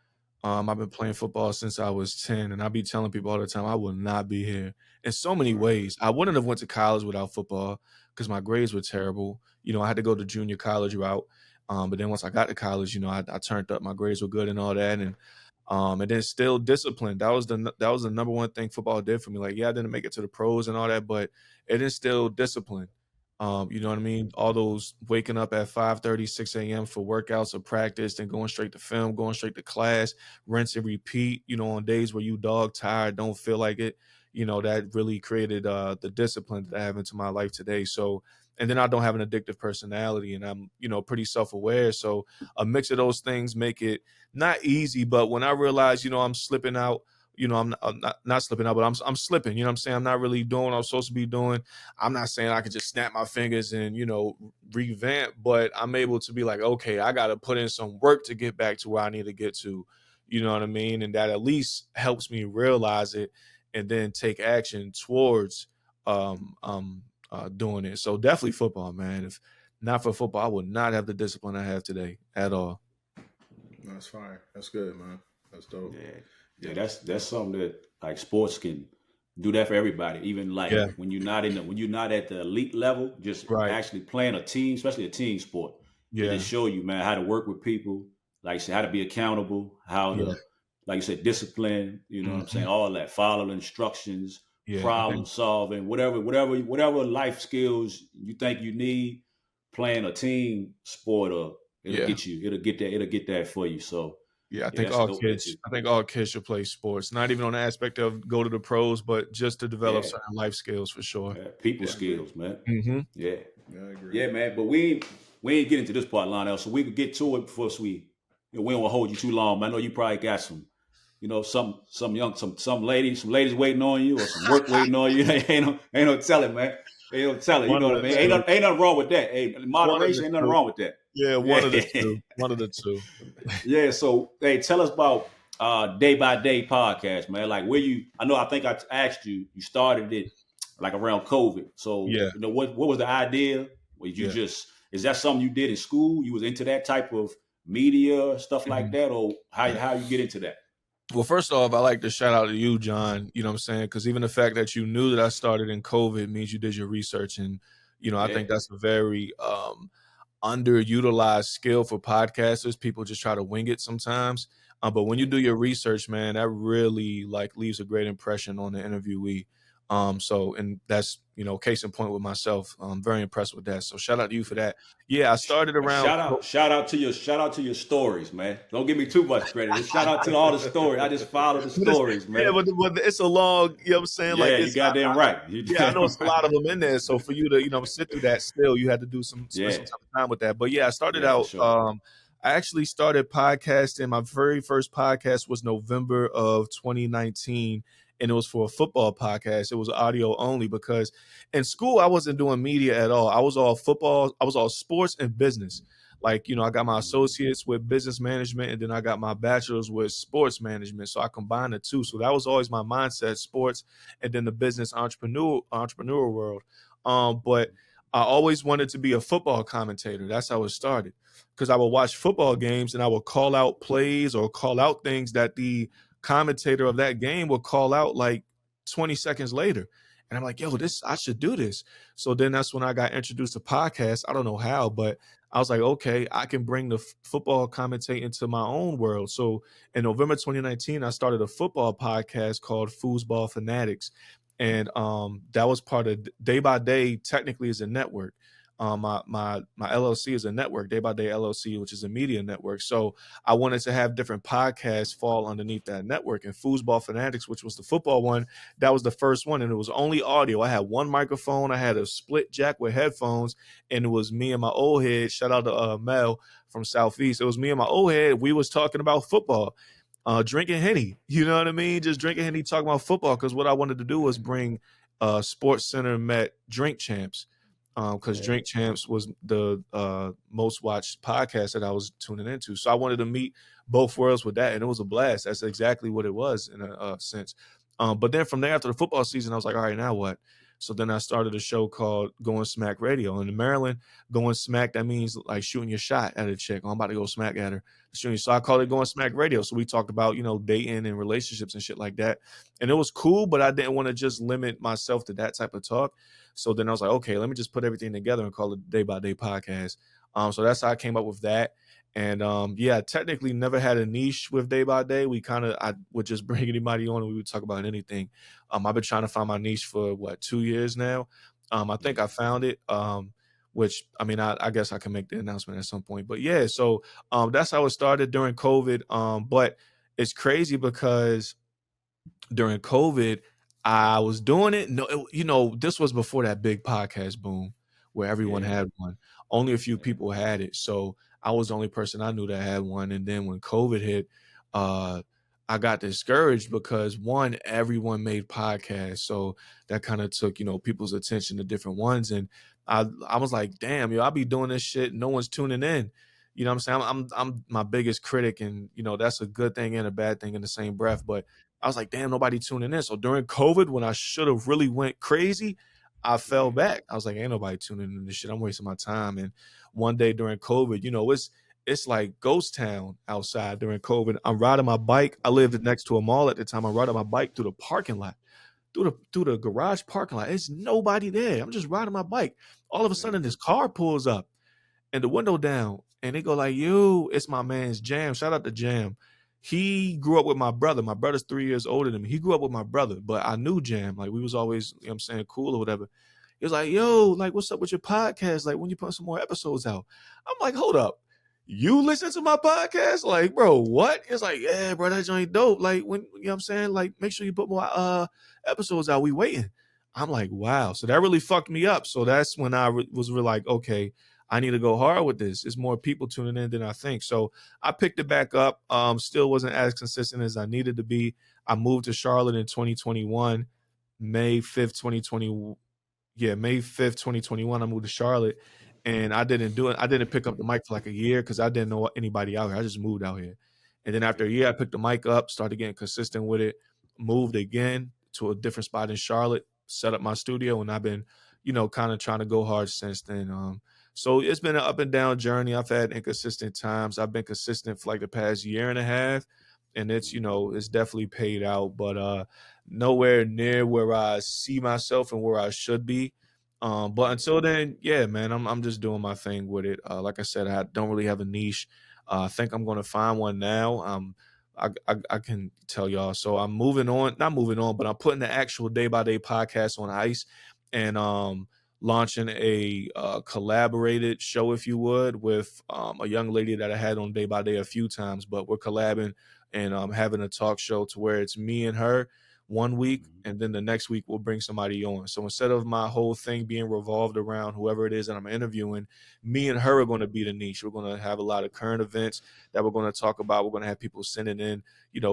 I've been playing football since I was 10, and I be telling people all the time I will not be here in so many ways. I wouldn't have went to college without football because my grades were terrible. I had to go the junior college route. But then once I got to college, I turned up. My grades were good and all that, and then still discipline. That was the number one thing football did for me. Like, yeah, I didn't make it to the pros and all that, but it instilled discipline. You know what I mean? All those waking up at 5:30, 6 a.m. for workouts or practice, then going straight to film, going straight to class, rinse and repeat, on days where you dog tired, don't feel like it, that really created the discipline that I have into my life today. So, and then I don't have an addictive personality, and I'm, pretty self-aware. So a mix of those things make it not easy, but when I realize, I'm slipping out, I'm not slipping out, but I'm slipping, you know what I'm saying? I'm not really doing what I'm supposed to be doing. I'm not saying I can just snap my fingers and, revamp, but I'm able to be like, okay, I got to put in some work to get back to where I need to get to, you know what I mean? And that at least helps me realize it and then take action towards doing it. So definitely football, man. If not for football, I would not have the discipline I have today at all. That's fine. That's good, man. That's dope. Yeah, that's something that like sports can do that for everybody. Even like when you're not at the elite level, just actually playing a team, especially a team sport. It just show you, man, how to work with people, like you said, how to be accountable, how to, like you said, discipline. You know what I'm saying? All that, follow the instructions, problem solving, whatever life skills you think you need. Playing a team sport, it'll get that for you. So. Yeah, I think all kids should play sports. Not even on the aspect of go to the pros, but just to develop certain life skills for sure. People skills, man. Mm-hmm. Yeah, I agree. Yeah, man. But we ain't get into this part, Lionel, so we could get to it before we don't want to hold you too long. I know you probably got some, some ladies waiting on you or some work waiting on you. ain't no telling, man. Ain't no telling. You know what I mean? Ain't nothing wrong with that. Hey, moderation, ain't nothing wrong with that. Yeah, one of the two. One of the two. Yeah, so hey, tell us about Day by Day podcast, man. Like I think I asked you, you started it like around COVID. So what was the idea? Was you is that something you did in school? You was into that type of media, stuff like that, or how you get into that? Well, first off, I like to shout out to you, John, you know what I'm saying? Because even the fact that you knew that I started in COVID means you did your research. And, I think that's a very underutilized skill for podcasters. People just try to wing it sometimes. But when you do your research, man, that really leaves a great impression on the interviewee. And that's, case in point with myself. I'm very impressed with that. So shout out to you for that. Yeah, I started around. Shout out to your stories, man. Don't give me too much credit. Just shout out to all the stories. I just follow the stories, man. Yeah, but it's a long, you know what I'm saying? Yeah, you goddamn right. I know it's a lot of them in there. So for you to, sit through that still, you had to do some time with that. But yeah, I started out, sure. I actually started podcasting. My very first podcast was November of 2019. And it was for a football podcast. It was audio only because in school, I wasn't doing media at all. I was all football. I was all sports and business. I got my associates with business management, and then I got my bachelor's with sports management. So I combined the two. So that was always my mindset, sports, and then the business entrepreneur world. But I always wanted to be a football commentator. That's how it started. Because I would watch football games and I would call out plays or call out things that the commentator of that game will call out 20 seconds later. And I'm like, I should do this. So then that's when I got introduced to podcasts. I don't know how, but I was like, okay, I can bring the football commentating into my own world. So in November 2019, I started a football podcast called Foosball Fanatics. And that was part of Day by Day, technically is a network. My LLC is a network, Day by Day LLC, which is a media network. So I wanted to have different podcasts fall underneath that network. And Foosball Fanatics, which was the football one, that was the first one. And it was only audio. I had one microphone. I had a split jack with headphones. And it was me and my old head. Shout out to Mel from Southeast. It was me and my old head. We was talking about football, drinking Henny. You know what I mean? Just drinking Henny, talking about football. Because what I wanted to do was bring Sports Center met Drink Champs. Because Drink Champs was the most watched podcast that I was tuning into. So I wanted to meet both worlds with that, and it was a blast. That's exactly what it was in a sense. But then from there, after the football season, I was like, all right, now what? So then I started a show called Going Smack Radio. And in Maryland, going smack, that means like shooting your shot at a chick. Oh, I'm about to go smack at her. So I called it Going Smack Radio. So we talked about, dating and relationships and shit like that. And it was cool, but I didn't want to just limit myself to that type of talk. So then I was like, okay, let me just put everything together and call it Day by Day Podcast. So that's how I came up with that. And I technically never had a niche with Day by Day. I would just bring anybody on and we would talk about anything. I've been trying to find my niche for 2 years now. I think I found it. Which I guess I can make the announcement at some point. But yeah, so that's how it started during COVID. But it's crazy because during COVID, I was doing it. No, this was before that big podcast boom where everyone had one. Only a few people had it. So I was the only person I knew that had one. And then when COVID hit, I got discouraged because one, everyone made podcasts. So that kind of took, people's attention to different ones. And I was like, damn, I'll be doing this shit. No one's tuning in. You know what I'm saying? I'm my biggest critic, and that's a good thing and a bad thing in the same breath. But I was like, damn, nobody tuning in. So during COVID, when I should have really went crazy, I fell back. I was like, ain't nobody tuning in this shit. I'm wasting my time. And one day during COVID, it's like ghost town outside during COVID. I'm riding my bike. I lived next to a mall at the time. I'm riding my bike through the parking lot, through the garage parking lot. There's nobody there. I'm just riding my bike. All of a sudden, this car pulls up and the window down, and they go like, "Yo, it's my man's Jam." Shout out to Jam. He grew up with my brother. My brother's 3 years older than me. He grew up with my brother, but I knew Jam. Like, we was always, cool or whatever. He was like, "Yo, like, what's up with your podcast? Like, when you put some more episodes out?" I'm like, "Hold up. You listen to my podcast?" Like, bro, what? It's like, "Yeah, bro, that joint dope. Like, when, like, make sure you put more episodes out. We waiting." I'm like, wow. So that really fucked me up. So that's when I was really like, okay, I need to go hard with this. There's more people tuning in than I think. So I picked it back up. Still wasn't as consistent as I needed to be. I moved to Charlotte in 2021, May 5th, 2020. Yeah, May 5th, 2021. I moved to Charlotte, and I didn't do it. I didn't pick up the mic for like a year because I didn't know anybody out here. I just moved out here. And then after a year, I picked the mic up, started getting consistent with it, moved again to a different spot in Charlotte, set up my studio, and I've been, kind of trying to go hard since then. So it's been an up and down journey. I've had inconsistent times. I've been consistent for like the past year and a half, and it's, it's definitely paid out, but nowhere near where I see myself and where I should be. But until then, yeah, man, I'm just doing my thing with it. Like I said, I don't really have a niche. I think I'm going to find one now. I can tell y'all. So I'm not moving on, but I'm putting the actual Day by Day podcast on ice, and launching a collaborated show, if you would, with a young lady that I had on Day by Day a few times, but we're collabing and having a talk show to where it's me and her one week, and then the next week we'll bring somebody on. So instead of my whole thing being revolved around whoever it is that I'm interviewing, me and her are going to be the niche. We're going to have a lot of current events that we're going to talk about. We're going to have people sending in,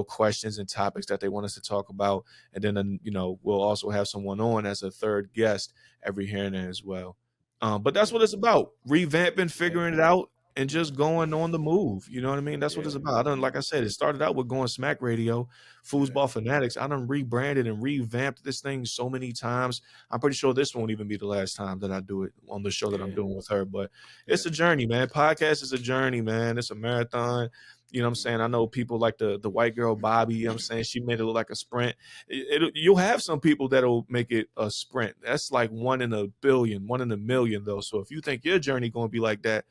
questions and topics that they want us to talk about. And then, we'll also have someone on as a third guest every here and there as well. But that's what it's about. Revamping, figuring it out, and just going on the move. You know what I mean? That's what it's about. Like I said, it started out with Going Smack Radio, Foosball Fanatics. I done rebranded and revamped this thing so many times. I'm pretty sure this won't even be the last time that I do it on the show that I'm doing with her. But it's a journey, man. Podcast is a journey, man. It's a marathon. You know what I'm saying? I know people like the white girl, Bobby, you know what I'm saying? She made it look like a sprint. You'll have some people that'll make it a sprint. That's like 1 in a billion, 1 in a million, though. So if you think your journey going to be like that,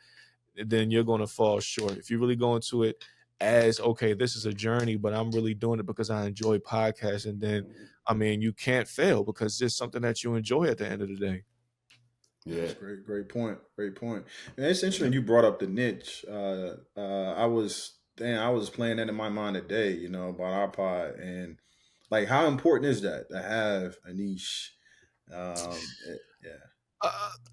then you're going to fall short. If you really go into it as, okay, this is a journey, but I'm really doing it because I enjoy podcasting, then, you can't fail because it's something that you enjoy at the end of the day. Yeah, that's great point. And it's interesting you brought up the niche. I was playing that in my mind today, about our pod, and like, how important is that to have a niche?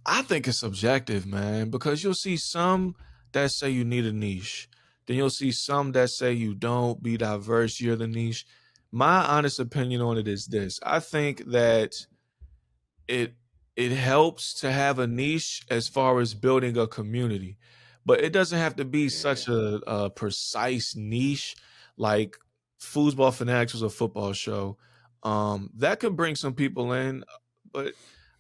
I think it's subjective, man, because you'll see some that say you need a niche. Then you'll see some that say you don't, be diverse, you're the niche. My honest opinion on it is this. I think that it helps to have a niche as far as building a community, but it doesn't have to be such a precise niche. Like Foosball Fanatics was a football show. that could bring some people in. But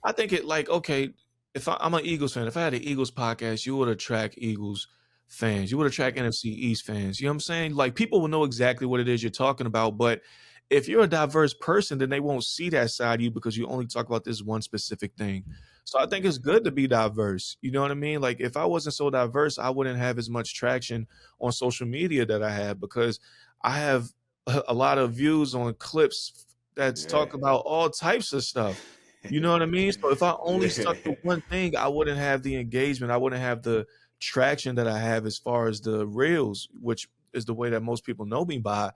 I think it like, okay, if I'm an Eagles fan, if I had an Eagles podcast, you would attract Eagles fans. You would attract NFC East fans. You know what I'm saying? Like people will know exactly what it is you're talking about. But if you're a diverse person, then they won't see that side of you because you only talk about this one specific thing. So I think it's good to be diverse. You know what I mean? Like if I wasn't so diverse, I wouldn't have as much traction on social media that I have because I have a lot of views on clips that's talk about all types of stuff. You know what I mean? So if I only stuck to one thing, I wouldn't have the engagement. I wouldn't have the traction that I have as far as the reels, which is the way that most people know me by.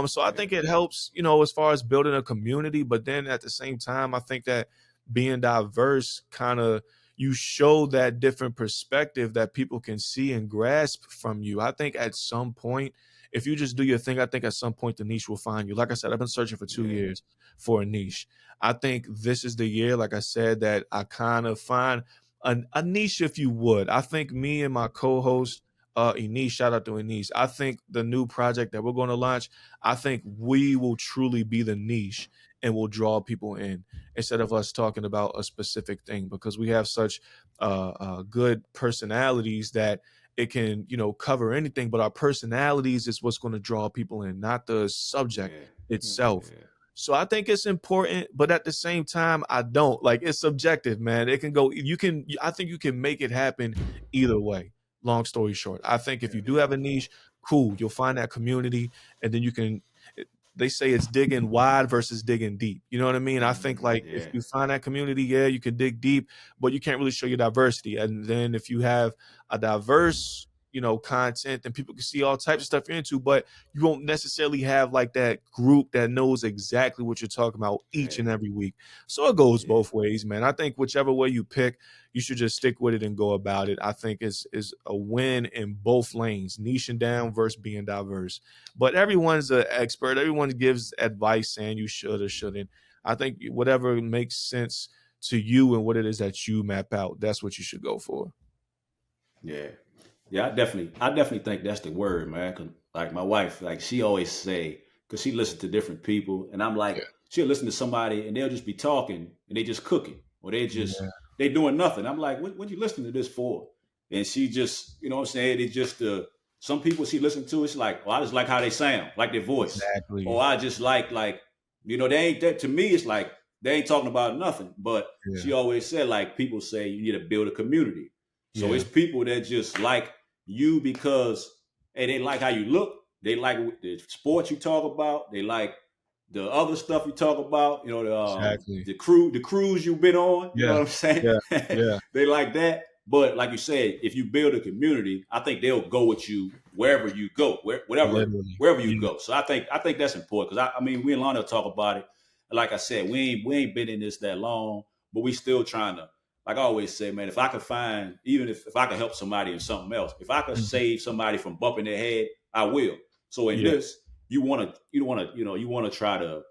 So I think it helps, you know, as far as building a community. But then at the same time, I think that being diverse kind of you show that different perspective that people can see and grasp from you. I think at some point, if you just do your thing, I think at some point the niche will find you. Like I said, I've been searching for 2 years for a niche. I think this is the year, like I said, that I kind of find a niche, if you would. I think me and my co-host, Enish, shout out to Enish. I think the new project that we're going to launch, I think we will truly be the niche and will draw people in instead of us talking about a specific thing because we have such good personalities that it can, you know, cover anything, but our personalities is what's going to draw people in, not the subject itself. So I think it's important, but at the same time, I don't. Like it's subjective, man. It can go, I think you can make it happen either way. Long story short, I think if you do have a niche, cool, you'll find that community and then you can, they say it's digging wide versus digging deep. You know what I mean? I think like if you find that community, you can dig deep, but you can't really show your diversity. And then if you have a diverse, you know, content, then people can see all types of stuff you're into, but you won't necessarily have like that group that knows exactly what you're talking about each and every week. So it goes both ways, man. I think whichever way you pick, you should just stick with it and go about it. I think is a win in both lanes, niching down versus being diverse. But everyone's an expert. Everyone gives advice saying you should or shouldn't. I think whatever makes sense to you and what it is that you map out, that's what you should go for. Yeah, I definitely think that's the word, man. 'Cause like my wife, like she always say, because she listens to different people, and I'm like, she'll listen to somebody and they'll just be talking and they just cooking or they just they doing nothing. I'm like, what you listening to this for? And she just, you know what I'm saying? It's just some people she listen to, it's like, I just like how they sound, like their voice. Exactly. Or I just like, you know, they ain't that to me. It's like they ain't talking about nothing. But she always said, like people say, you need to build a community. So it's people that just like you because they like how you look, they like the sports you talk about, they like the other stuff you talk about, you know, the cruise you've been on, you know what I'm saying? They like that. But like you said, if you build a community, I think they'll go with you wherever you go, wherever you go. So I think that's important because I mean we and Lana talk about it. Like I said, we ain't been in this that long, but we still trying to. Like I always say, man, if I could find, even if I could help somebody in something else, if I could save somebody from bumping their head, I will. So in this, you want to try to,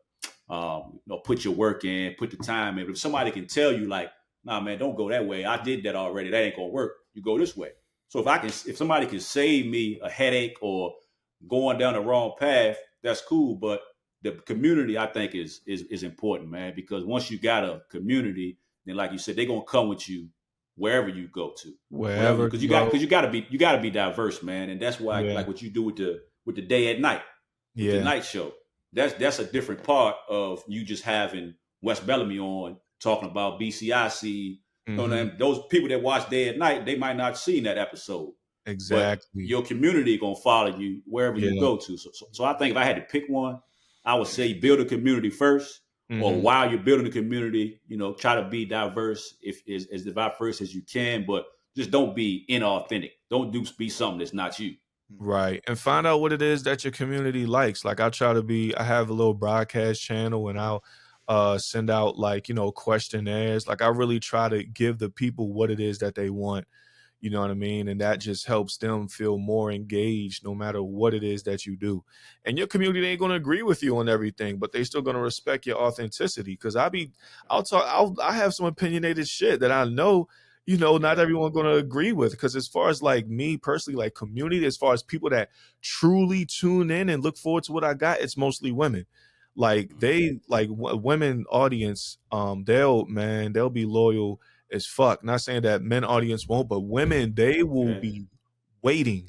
put your work in, put the time in. But if somebody can tell you like, nah, man, don't go that way. I did that already. That ain't gonna work. You go this way. So if somebody can save me a headache or going down the wrong path, that's cool. But the community, I think, is important, man, because once you got a community, then like you said, they're gonna come with you wherever you go to. Wherever because you gotta be diverse, man. And that's why like what you do with the day at night, with the night show. That's a different part of you just having West Bellamy on talking about BCIC. You know, those people that watch day at night, they might not see that episode. Exactly. But your community gonna follow you wherever you go to. So I think if I had to pick one, I would say build a community first. Or while you're building a community, you know, try to be diverse as diverse as you can, but just don't be inauthentic. Don't be something that's not you. Right. And find out what it is that your community likes. Like I have a little broadcast channel and I'll send out like, you know, questionnaires. Like I really try to give the people what it is that they want. You know what I mean? And that just helps them feel more engaged no matter what it is that you do. And your community ain't going to agree with you on everything, but they still going to respect your authenticity. Because I have some opinionated shit that I know, you know, not everyone going to agree with. Because as far as like me personally, like community, as far as people that truly tune in and look forward to what I got, it's mostly women. Like they like women audience, they'll be loyal as fuck. Not saying that men audience won't, but women, they will be waiting.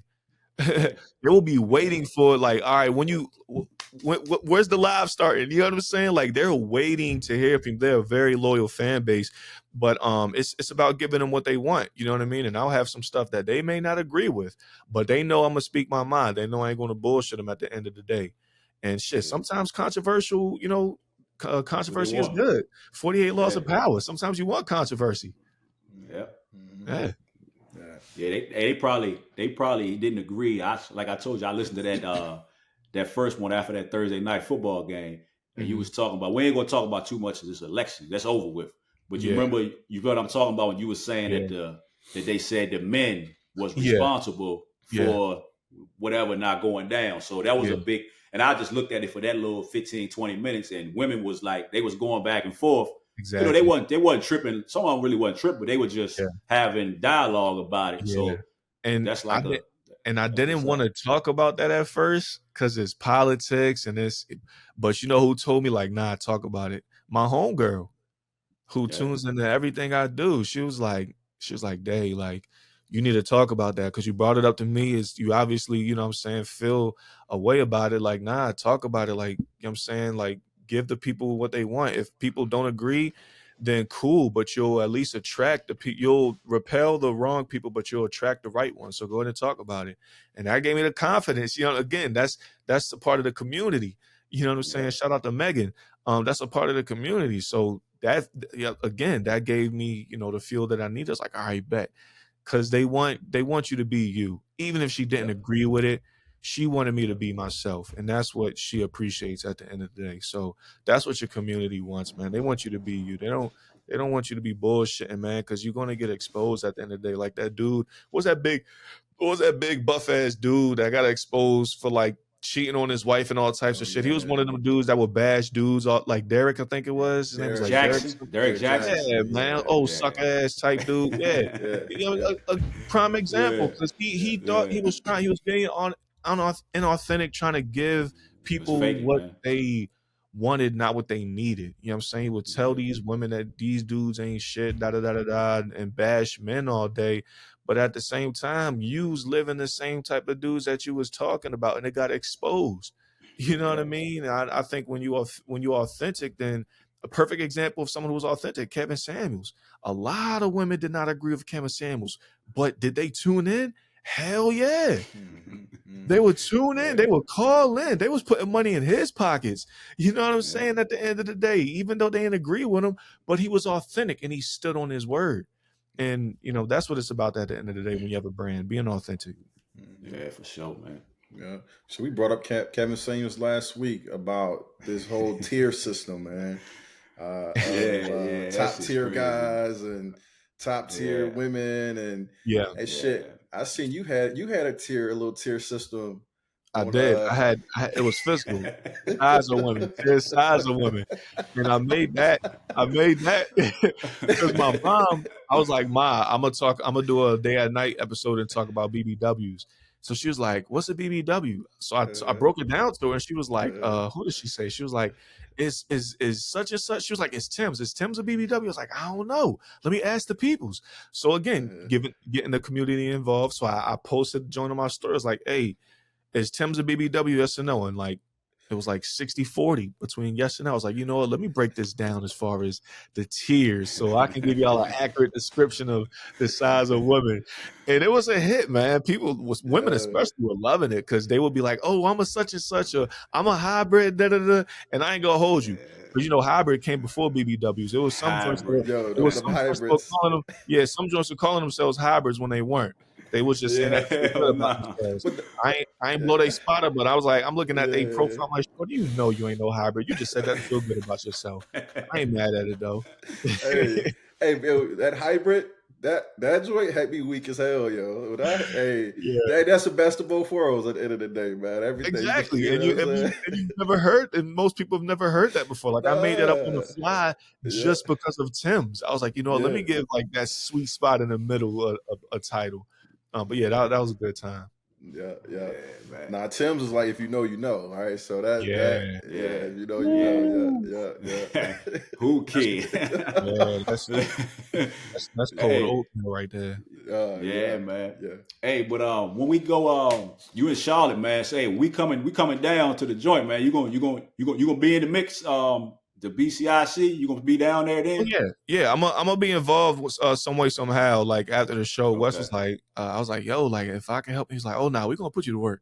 They will be waiting for like, all right, where's the live starting? You know what I'm saying? Like they're waiting to hear from. They're a very loyal fan base, but it's about giving them what they want. You know what I mean? And I'll have some stuff that they may not agree with, but they know I'm gonna speak my mind. They know I ain't gonna bullshit them at the end of the day. And shit, sometimes controversial, controversy is good. 48 laws of power. Sometimes you want controversy. Yeah. Yeah, they probably didn't agree. Like I told you, I listened to that first one after that Thursday night football game, and you was talking about. We ain't gonna talk about too much of this election. That's over with. But you remember, you got what I'm talking about when you were saying that they said the men was responsible for whatever not going down. So that was a big. And I just looked at it for that little 15, 20 minutes, and women was like they was going back and forth. Exactly. You know, they wasn't tripping. Some of them really wasn't tripping, but they were just having dialogue about it. So and that's like I didn't want to talk about that at first because it's politics and but you know who told me like, nah, talk about it? My homegirl who tunes into everything I do. She was like, Day, like, you need to talk about that because you brought it up to me. Is you obviously, you know what I'm saying, feel a way about it. Like, nah, talk about it. Like, you know what I'm saying? Like, give the people what they want. If people don't agree, then cool, but you'll at least attract you'll repel the wrong people, but you'll attract the right ones. So go ahead and talk about it. And that gave me the confidence. You know, again, that's a part of the community. You know what I'm saying? Shout out to Megan. That's a part of the community. So that, again, that gave me, the feel that I need. It's like, all right, bet. Because they want you to be you. Even if she didn't agree with it, she wanted me to be myself. And that's what she appreciates at the end of the day. So that's what your community wants, man. They want you to be you. They don't want you to be bullshitting, man, because you're gonna get exposed at the end of the day. Like that dude, what was that big buff ass dude that got exposed for like cheating on his wife and all types of shit? He was one of them dudes that would bash dudes, like Derek, I think it was. His name was like Derek Jackson. Yeah, man. Suck ass type dude. Yeah. A prime example because he thought he was being inauthentic, trying to give people what they wanted, not what they needed. You know what I'm saying? He would tell these women that these dudes ain't shit, and bash men all day. But at the same time, you was living the same type of dudes that you was talking about, and it got exposed. You know what I mean? I think when you're authentic, then a perfect example of someone who was authentic, Kevin Samuels. A lot of women did not agree with Kevin Samuels, but did they tune in? Hell yeah. They would tune in. They would call in. They was putting money in his pockets. You know what I'm saying? At the end of the day, even though they didn't agree with him, but he was authentic and he stood on his word. And, that's what it's about at the end of the day when you have a brand, being authentic. Yeah, for sure, man. Yeah. So we brought up Kevin Samuels last week about this whole tier system, man. Top tier guys and top tier women and shit. I seen you had a little tier system. I did. It was physical. Size of women. Size of women. And I made that because my mom, I was like, Ma, I'm gonna do a day and night episode and talk about BBWs. So she was like, what's a BBW? So I broke it down to her and she was like, who did she say? She was like, is such and such. She was like, it's Tim's. Is Tim's a BBW? I was like, I don't know. Let me ask the peoples. So again, getting the community involved. So I posted, joining my story. I was like, hey, is Tim's a BBW? Yes or no? And like, it was like 60-40 between yes and no. I was like, you know what? Let me break this down as far as the tiers so I can give y'all an accurate description of the size of women. And it was a hit, man. Women especially were loving it because they would be like, oh, I'm a such and such, I'm a hybrid, and I ain't gonna hold you. Because hybrid came before BBWs. It was some joints some joints were calling themselves hybrids when they weren't. They was just saying that about themselves. I ain't blow their spot up, but I was like, I'm looking at their profile. I'm like, what do you know? You ain't no hybrid. You just said that to feel good about yourself. I ain't mad at it though. hey, that hybrid, that joint had me weak as hell, yo. That's the best of both worlds at the end of the day, man. Everything exactly, and you've never heard, and most people have never heard that before. Like I made that up on the fly just because of Tim's. I was like, let me give like that sweet spot in the middle a title. But that was a good time. Yeah. man. Now Tim's is like, if you know, you know. All right, so that if you know, you know. Yeah. Who kid? Yeah, that's cold Hey, oatmeal right there. yeah, man. Yeah. Hey, but when we go, you in Charlotte, man. Say we coming down to the joint, man. You gonna be in the mix. The BCIC, you gonna be down there then? Yeah. I'm gonna be involved with some way somehow. Like after the show, Wes Okay. was like, I was like, yo, like if I can help, he's like, oh no, we're gonna put you to work.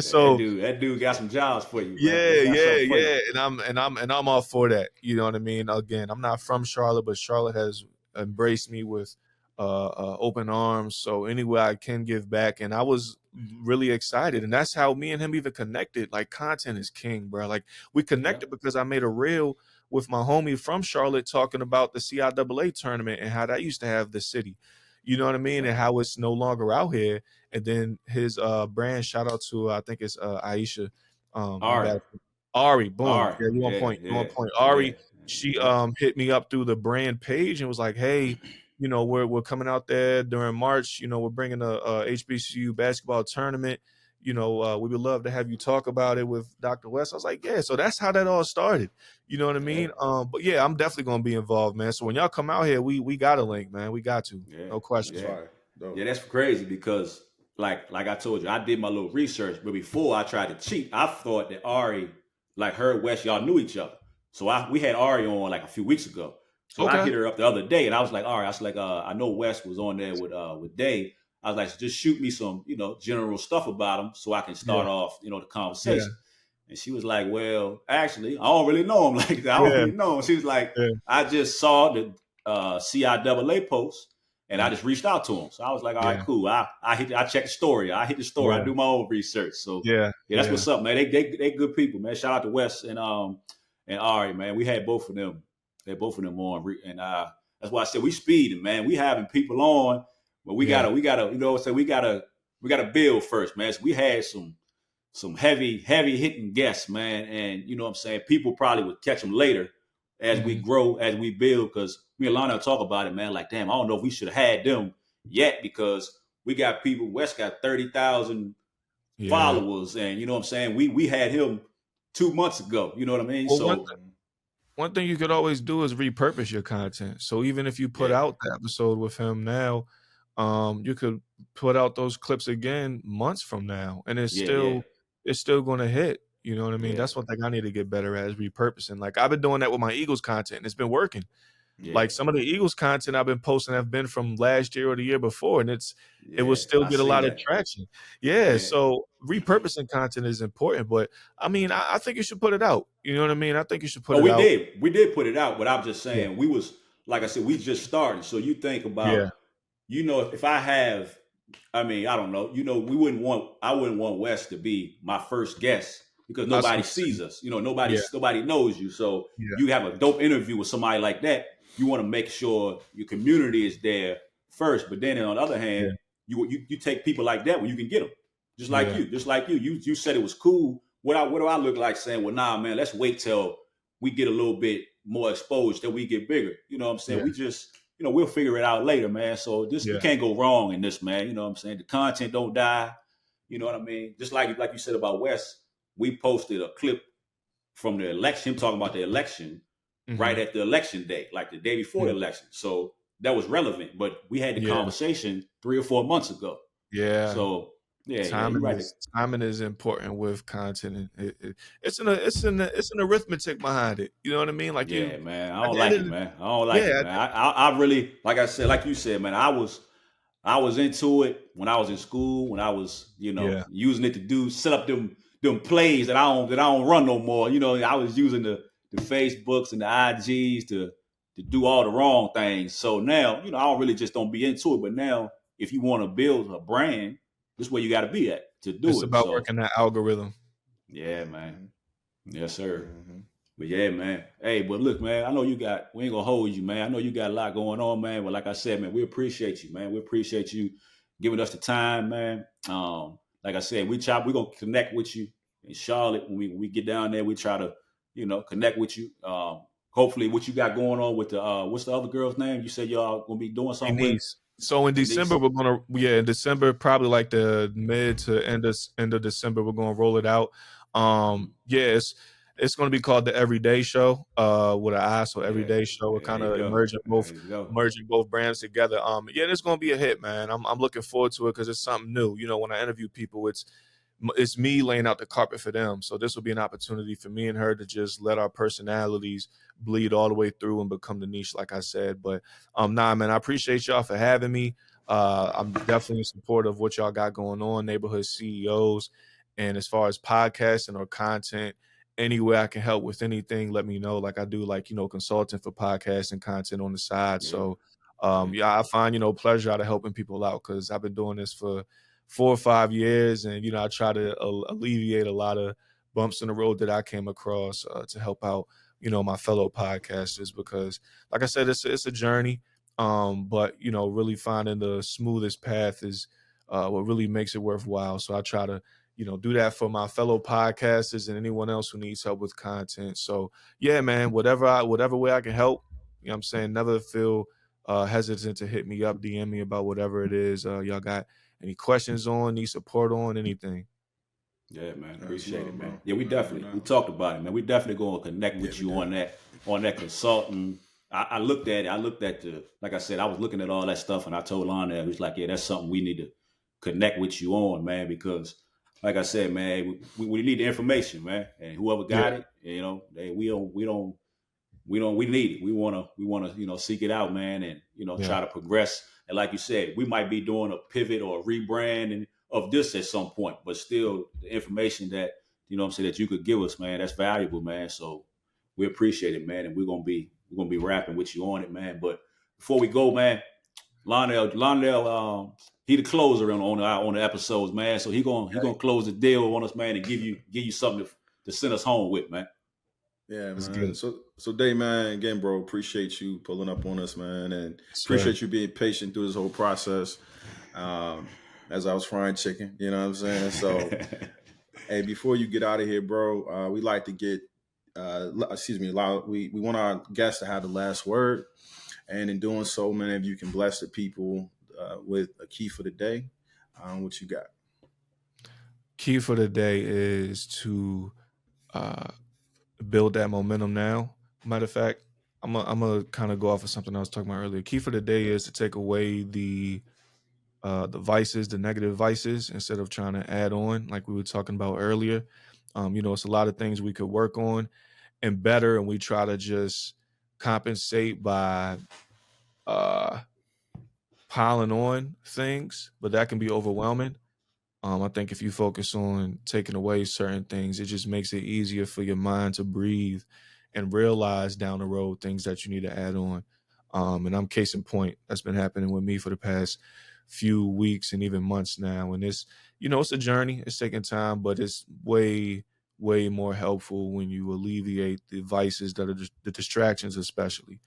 So that dude got some jobs for you. Yeah. And I'm all for that. You know what I mean? Again, I'm not from Charlotte, but Charlotte has embraced me with open arms. So any way I can give back, and I was really excited, and that's how me and him even connected. Like content is king, bro. Like we connected because I made a reel with my homie from Charlotte talking about the CIAA tournament and how that used to have the city. You know what I mean? And how it's no longer out here. And then his brand, shout out to I think it's Aisha. Ari, boom. Ari. Yeah, you on point. You on point. Ari, she hit me up through the brand page and was like, hey, you know, we're coming out there during March. You know, we're bringing a HBCU basketball tournament. You know, we would love to have you talk about it with Dr. West. I was like, yeah. So that's how that all started. You know what I mean? But yeah, I'm definitely gonna be involved, man. So when y'all come out here, we got a link, man. We got to. No question. Yeah, that's crazy because like I told you, I did my little research, but before I tried to cheat, I thought that Ari, like her and West, y'all knew each other. So we had Ari on like a few weeks ago. So I hit her up the other day, and I was like, all right, I was like, I know Wes was on there with Dave. I was like, just shoot me some, you know, general stuff about him so I can start off, you know, the conversation. Yeah. And she was like, well, actually, I don't really know him like that. I don't really know him. She was like, I just saw the CIAA post, and I just reached out to him. So I was like, all right, cool. I checked the story. I hit the story. I do my own research. So that's what's up, man. They good people, man. Shout out to Wes and Ari, man. We had both of them. They both of them on, and that's why I said we speeding, man. We having people on, but we gotta, you know, so we gotta build first, man. So we had some heavy hitting guests, man, and you know what I'm saying. People probably would catch them later as we grow, as we build, because me and Lana talk about it, man. Like, damn, I don't know if we should have had them yet because we got people. West got 30,000 followers, and you know what I'm saying. We had him 2 months ago. You know what I mean? Well, one thing you could always do is repurpose your content. So even if you put out the episode with him now, you could put out those clips again months from now, and it's still going to hit. You know what I mean? That's one thing I need to get better at is repurposing. Like I've been doing that with my Eagles content, and it's been working. Like some of the Eagles content I've been posting have been from last year or the year before, and it will still get a lot of traction. So repurposing content is important, but I mean, I think you should put it out. You know what I mean? I think you should put it out. We did put it out, but I'm just saying we was, like I said, we just started. So you think about, you know, if I have, I mean, I don't know, you know, I wouldn't want Wes to be my first guest because nobody sees us. You know, nobody knows you. So you have a dope interview with somebody like that. You want to make sure your community is there first, but then on the other hand, you take people like that when you can get them, just like you. You said it was cool. What do I look like saying? Well, nah, man, let's wait till we get a little bit more exposed, till we get bigger. You know what I'm saying? We just, you know, we'll figure it out later, man. So you can't go wrong in this, man. You know what I'm saying? The content don't die. You know what I mean? Just like you said about Wes, we posted a clip from the election, him talking about the election. Right at the election day, like the day before the election. So that was relevant, but we had the conversation 3 or 4 months ago. So timing is important with content. It's an arithmetic behind it. You know what I mean? Like man, I don't like it, man. I don't like it, man. I really, like I said, like you said, man, I was into it when I was in school, when I was, you know, using it to set up them plays that I don't run no more. You know, I was using the Facebooks and the IGs to do all the wrong things. So now, you know, I really just don't be into it. But now, if you want to build a brand, this is where you got to be at to do it. It's about working that algorithm. Yeah, man. Yes, sir. But yeah, man. Hey, but look, man, I know we ain't gonna hold you, man. I know you got a lot going on, man. But like I said, man, we appreciate you, man. We appreciate you giving us the time, man. Like I said, we're gonna connect with you in Charlotte when we get down there. We try to, you know, connect with you. Hopefully what you got going on with the what's the other girl's name? You said y'all gonna be doing something with? So in December, in December, probably like the mid to end of December, we're gonna roll it out. It's gonna be called the Everyday Show, with an I, so Everyday Show. We're kind of merging both brands together. It's gonna be a hit, man. I'm looking forward to it because it's something new. You know, when I interview people, it's me laying out the carpet for them. So this will be an opportunity for me and her to just let our personalities bleed all the way through and become the niche, like I said. But man, I appreciate y'all for having me. I'm definitely in support of what y'all got going on, Neighborhood CEOs. And as far as podcasting or content, anywhere I can help with anything, let me know. Like I do, consulting for podcasting content on the side. So I find, pleasure out of helping people out because I've been doing this for 4 or 5 years. And, I try to alleviate a lot of bumps in the road that I came across to help out, my fellow podcasters, because like I said, it's a journey. But, really finding the smoothest path is what really makes it worthwhile. So I try to, do that for my fellow podcasters and anyone else who needs help with content. So yeah, man, whatever way I can help, what I'm saying, never feel hesitant to hit me up, DM me about whatever it is y'all got any questions on, need support on, anything. Yeah, man. Appreciate it, man. Yeah, we talked about it, man. We definitely going to connect with you on that consulting. I looked at it. Like I said, I was looking at all that stuff and I told Lana, it was like, yeah, that's something we need to connect with you on, man, because like I said, man, we need the information, man. And whoever got it, we need it. We want to, seek it out, man, and, try to progress. And like you said, we might be doing a pivot or a rebranding of this at some point, but still the information that, that you could give us, man, that's valuable, man. So we appreciate it, man. And we're going to be rapping with you on it, man. But before we go, man, Lionel, he the closer on the episodes, man. So he gonna close the deal on us, man, and give you something to send us home with, man. Yeah, man. Good. So Dai, man, again, bro, appreciate you pulling up on us, man, and appreciate you being patient through this whole process. As I was frying chicken, you know what I'm saying? So, hey, before you get out of here, bro, we like to get, we want our guests to have the last word. And in doing so, man, if you can bless the people with a key for the day, what you got? Key for the day is to build that momentum now. Matter of fact, I'm gonna kind of go off of something I was talking about earlier. Key for the day is to take away the vices, the negative vices, instead of trying to add on, like we were talking about earlier. It's a lot of things we could work on and better, and we try to just compensate by piling on things, but that can be overwhelming. I think if you focus on taking away certain things, it just makes it easier for your mind to breathe and realize down the road things that you need to add on. And I'm case in point. That's been happening with me for the past few weeks and even months now. And it's a journey. It's taking time, but it's way, way more helpful when you alleviate the vices that are the distractions, especially.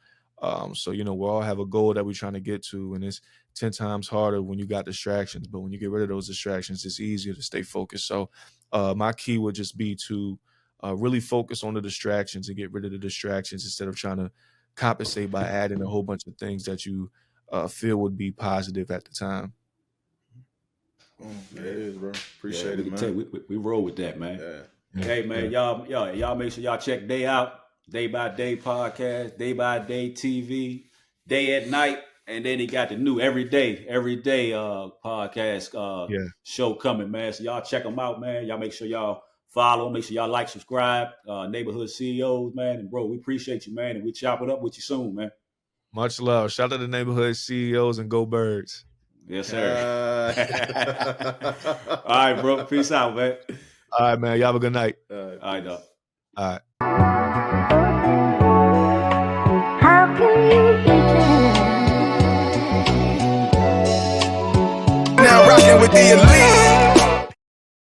So, we all have a goal that we're trying to get to, and it's 10 times harder when you got distractions. But when you get rid of those distractions, it's easier to stay focused. So my key would just be to really focus on the distractions and get rid of the distractions instead of trying to compensate by adding a whole bunch of things that you feel would be positive at the time. It is, bro. Appreciate it, man. We roll with that, man. Yeah. Hey, man, y'all make sure y'all check Dai out. Dai by Dai Podcast, Dai by Dai TV, Dai at Night, and then he got the new Everyday podcast show coming, man. So y'all check them out, man. Y'all make sure y'all follow, make sure y'all like, subscribe, Neighborhood CEOs, man. And bro, we appreciate you, man, and we chop it up with you soon, man. Much love. Shout out to Neighborhood CEOs and go Birds. Yes, sir. All right, bro. Peace out, man. All right, man. Y'all have a good night. All right, dog. All right. How can you pretend? Now rocking with the elite.